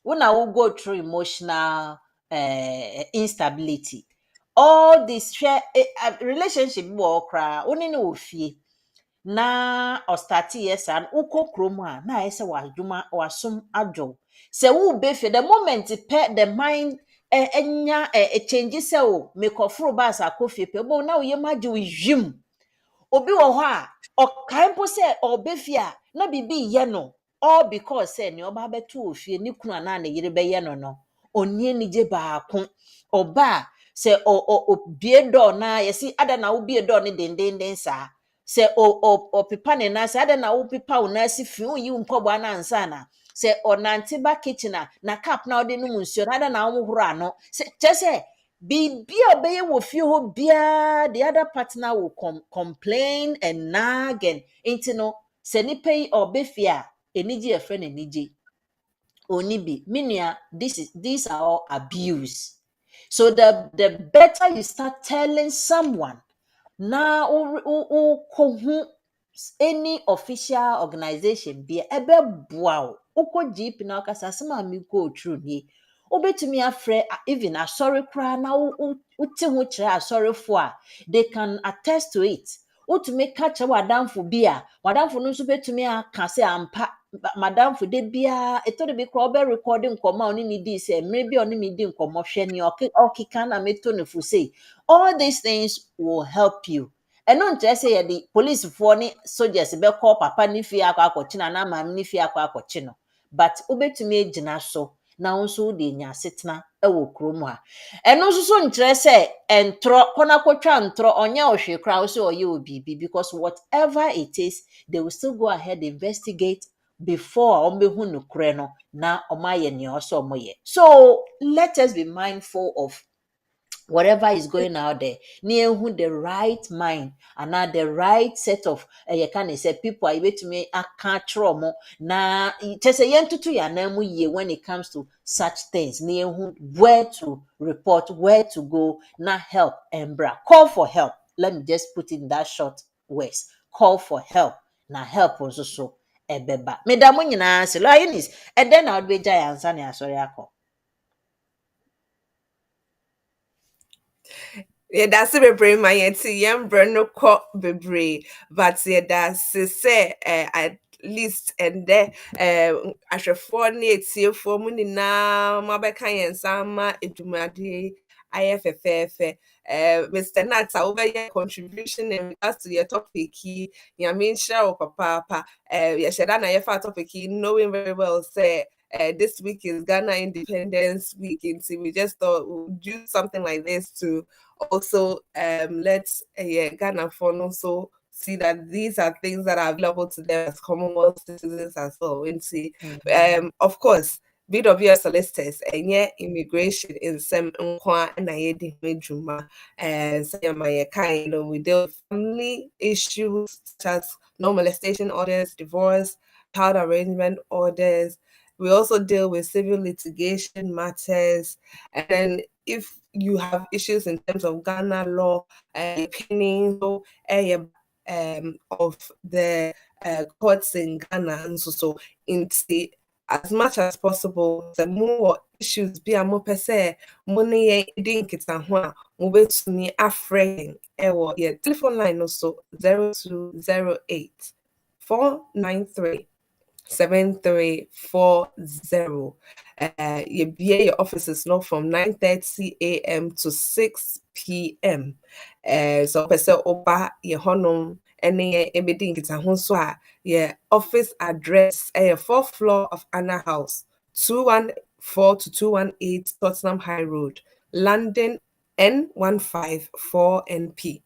Speaker 2: When I will go through emotional instability, all this share relationship bi wɔ hɔ koraa, wo ne no wɔ fie. Na ɔstarte yɛ saa wokɔ kurom a na ayɛ sɛ wadwuma wasom adwo sɛ wobɛfie the moment pɛ the mind enya change sɛ o mekɔforo baas akɔfie pɛ bo na woyɛ magye wo hwim obi wɔ hɔ a ɔkae mpo sɛ ɔbɛfie a na bibi yɛ no all because sɛ ne ɔba bɛto ofie ne kunu ana ne yere bɛyɛ no ɔnie ne gye baako ɔba sɛ obie dɔ na yɛsi ada na wo bie dɔ ne dendenden saa se o pepa ne na se ada na wo pepa wo na si fi wo yi nkɔbɔ anansa na se onante ba kitchen na cap na ode no nsuo na ada na wo horo ano se kyese bibia obeye wo fie ho bia the other partner will complain and nag and into no se ni pay obefie a enigi e friend enigi oni bi minua these are all abuse. So the better you start telling someone na kohu any official organization be ebe boa uko GP na okasa asema mi go through ni obetumi afre even asori kra na uti ho kire asori fo a they can attest to it utumi catch wadamfo bi a wadamfo no so betumi aka se ampa madamfo de bia eto de bi kra obe recording nkoma oni ni di se mre bi oni mi di nkomo hwe ni okika na meto ne fu say all these things will help you. And not just say the police for ni soldiers be call papa ni fie akwa akɔkye na mam ni fie akwa akɔkye no but obetumi gyina so na nso de nya setena ewo krom ha eno nso so nkyerɛ sɛ entro kona kwotwa ntro onye ohwe kra so oye obibi because whatever it is they will still go ahead investigate before ombehu no kre no na omaye ne oso omoye. So let us be mindful of whatever is going out there, near who the right mind and not the right set of you can say people are able to me a can't trauma na just a yen to ya namu ye when it comes to such things, near who where to report, where to go, not help and bra. Call for help. Let me just put in that short words. Call for help. Now help also so ebeba. Medamu nyina se lo Eunice, and then I'll be giant and sorry ako.
Speaker 3: Yeah, that's a bebre my yam no co bebre, but yeah, that's say at least and there I shall for need see for money now, Mabeka and Sama Edumadi IFFF. Mr. Nats over your contribution in regards to your topic key, your main show, papa, Yashadana, your fat topic key, knowing very well, say. This week is Ghana Independence Week, and so we just thought we'll do something like this to also let Ghana for also see that these are things that are available to them as Commonwealth citizens as well. And see, of course, BWF Solicitors and immigration in some and I we deal with family issues such as no molestation orders, divorce, child arrangement orders. We also deal with civil litigation matters, and then if you have issues in terms of Ghana law, opinions of the courts in Ghana, and so into as much as possible, the more issues be a more per se, money didn't get a one, move to me a friend, telephone line also 0208 493 7340. Your offices not from 9:30 a.m. to 6 p.m. So person oba your honum any everything it's a home your office address 4th floor of Anna House 214 to 218 Tottenham High Road, London N154NP.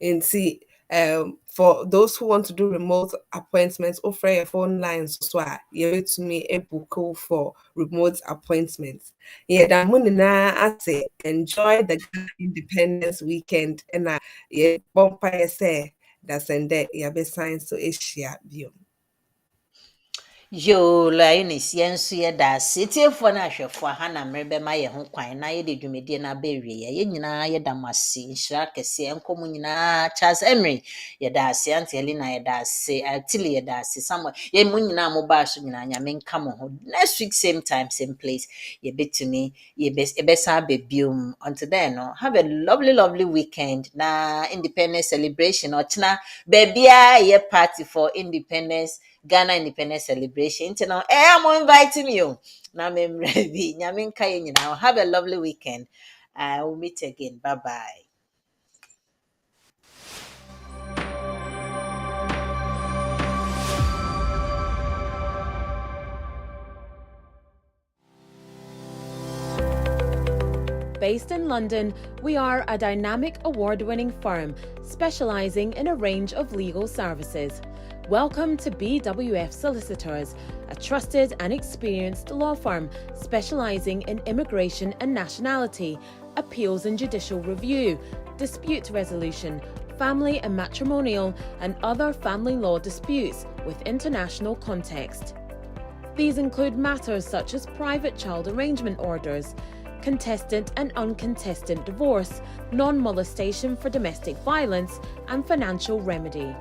Speaker 3: And see for those who want to do remote appointments, offer your phone lines so you to me a book for remote appointments. Yeah, that money I say enjoy the Independence weekend and yeah, bumpire say that's and that you have signs to Asia view.
Speaker 2: Yo, Eunice, yensu ye da sitiefo na ahwefo ha na mrebe ma ye ho kwan na ye de dwumedie na bewie ye nyina ye da masi nshira kese enkomu nyina Charles Emery ye da ase Auntie Elena ye da ase Atili ye da ase Samuel ye mu nyina mo ba so nyina nya menka mo ho next week same time same place ye betumi ye besa bebium. Until then no, have a lovely weekend na independence celebration ochna bebia ye party for independence Ghana Independence Celebration. Now, I'm inviting you. Now, I'm ready. Have a lovely weekend. We'll meet again. Bye-bye.
Speaker 7: Based in London, we are a dynamic award-winning firm specializing in a range of legal services. Welcome to BWF Solicitors, a trusted and experienced law firm specializing in immigration and nationality, appeals and judicial review, dispute resolution, family and matrimonial, and other family law disputes with international context. These include matters such as private child arrangement orders, contestant and uncontested divorce, non-molestation for domestic violence, and financial remedy.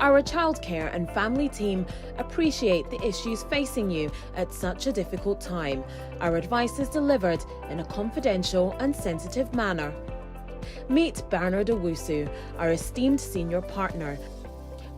Speaker 7: Our childcare and family team appreciate the issues facing you at such a difficult time. Our advice is delivered in a confidential and sensitive manner. Meet Bernard Owusu, our esteemed senior partner.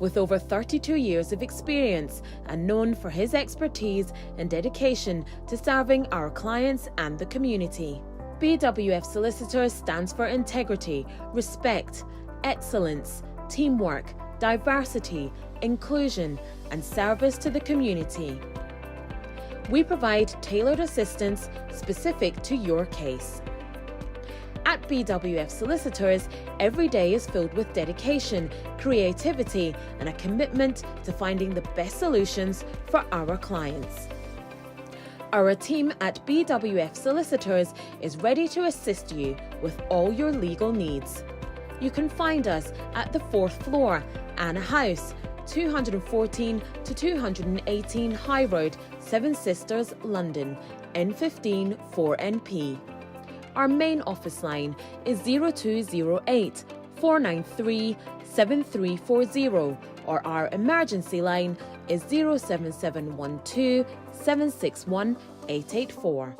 Speaker 7: With over 32 years of experience and known for his expertise and dedication to serving our clients and the community. BWF Solicitors stands for integrity, respect, excellence, teamwork, diversity, inclusion, and service to the community. We provide tailored assistance specific to your case. At BWF Solicitors, every day is filled with dedication, creativity, and a commitment to finding the best solutions for our clients. Our team at BWF Solicitors is ready to assist you with all your legal needs. You can find us at the 4th floor, Anna House, 214 to 218 High Road, Seven Sisters, London, N15 4NP. Our main office line is 0208 493 7340, or our emergency line is 07712 761 884.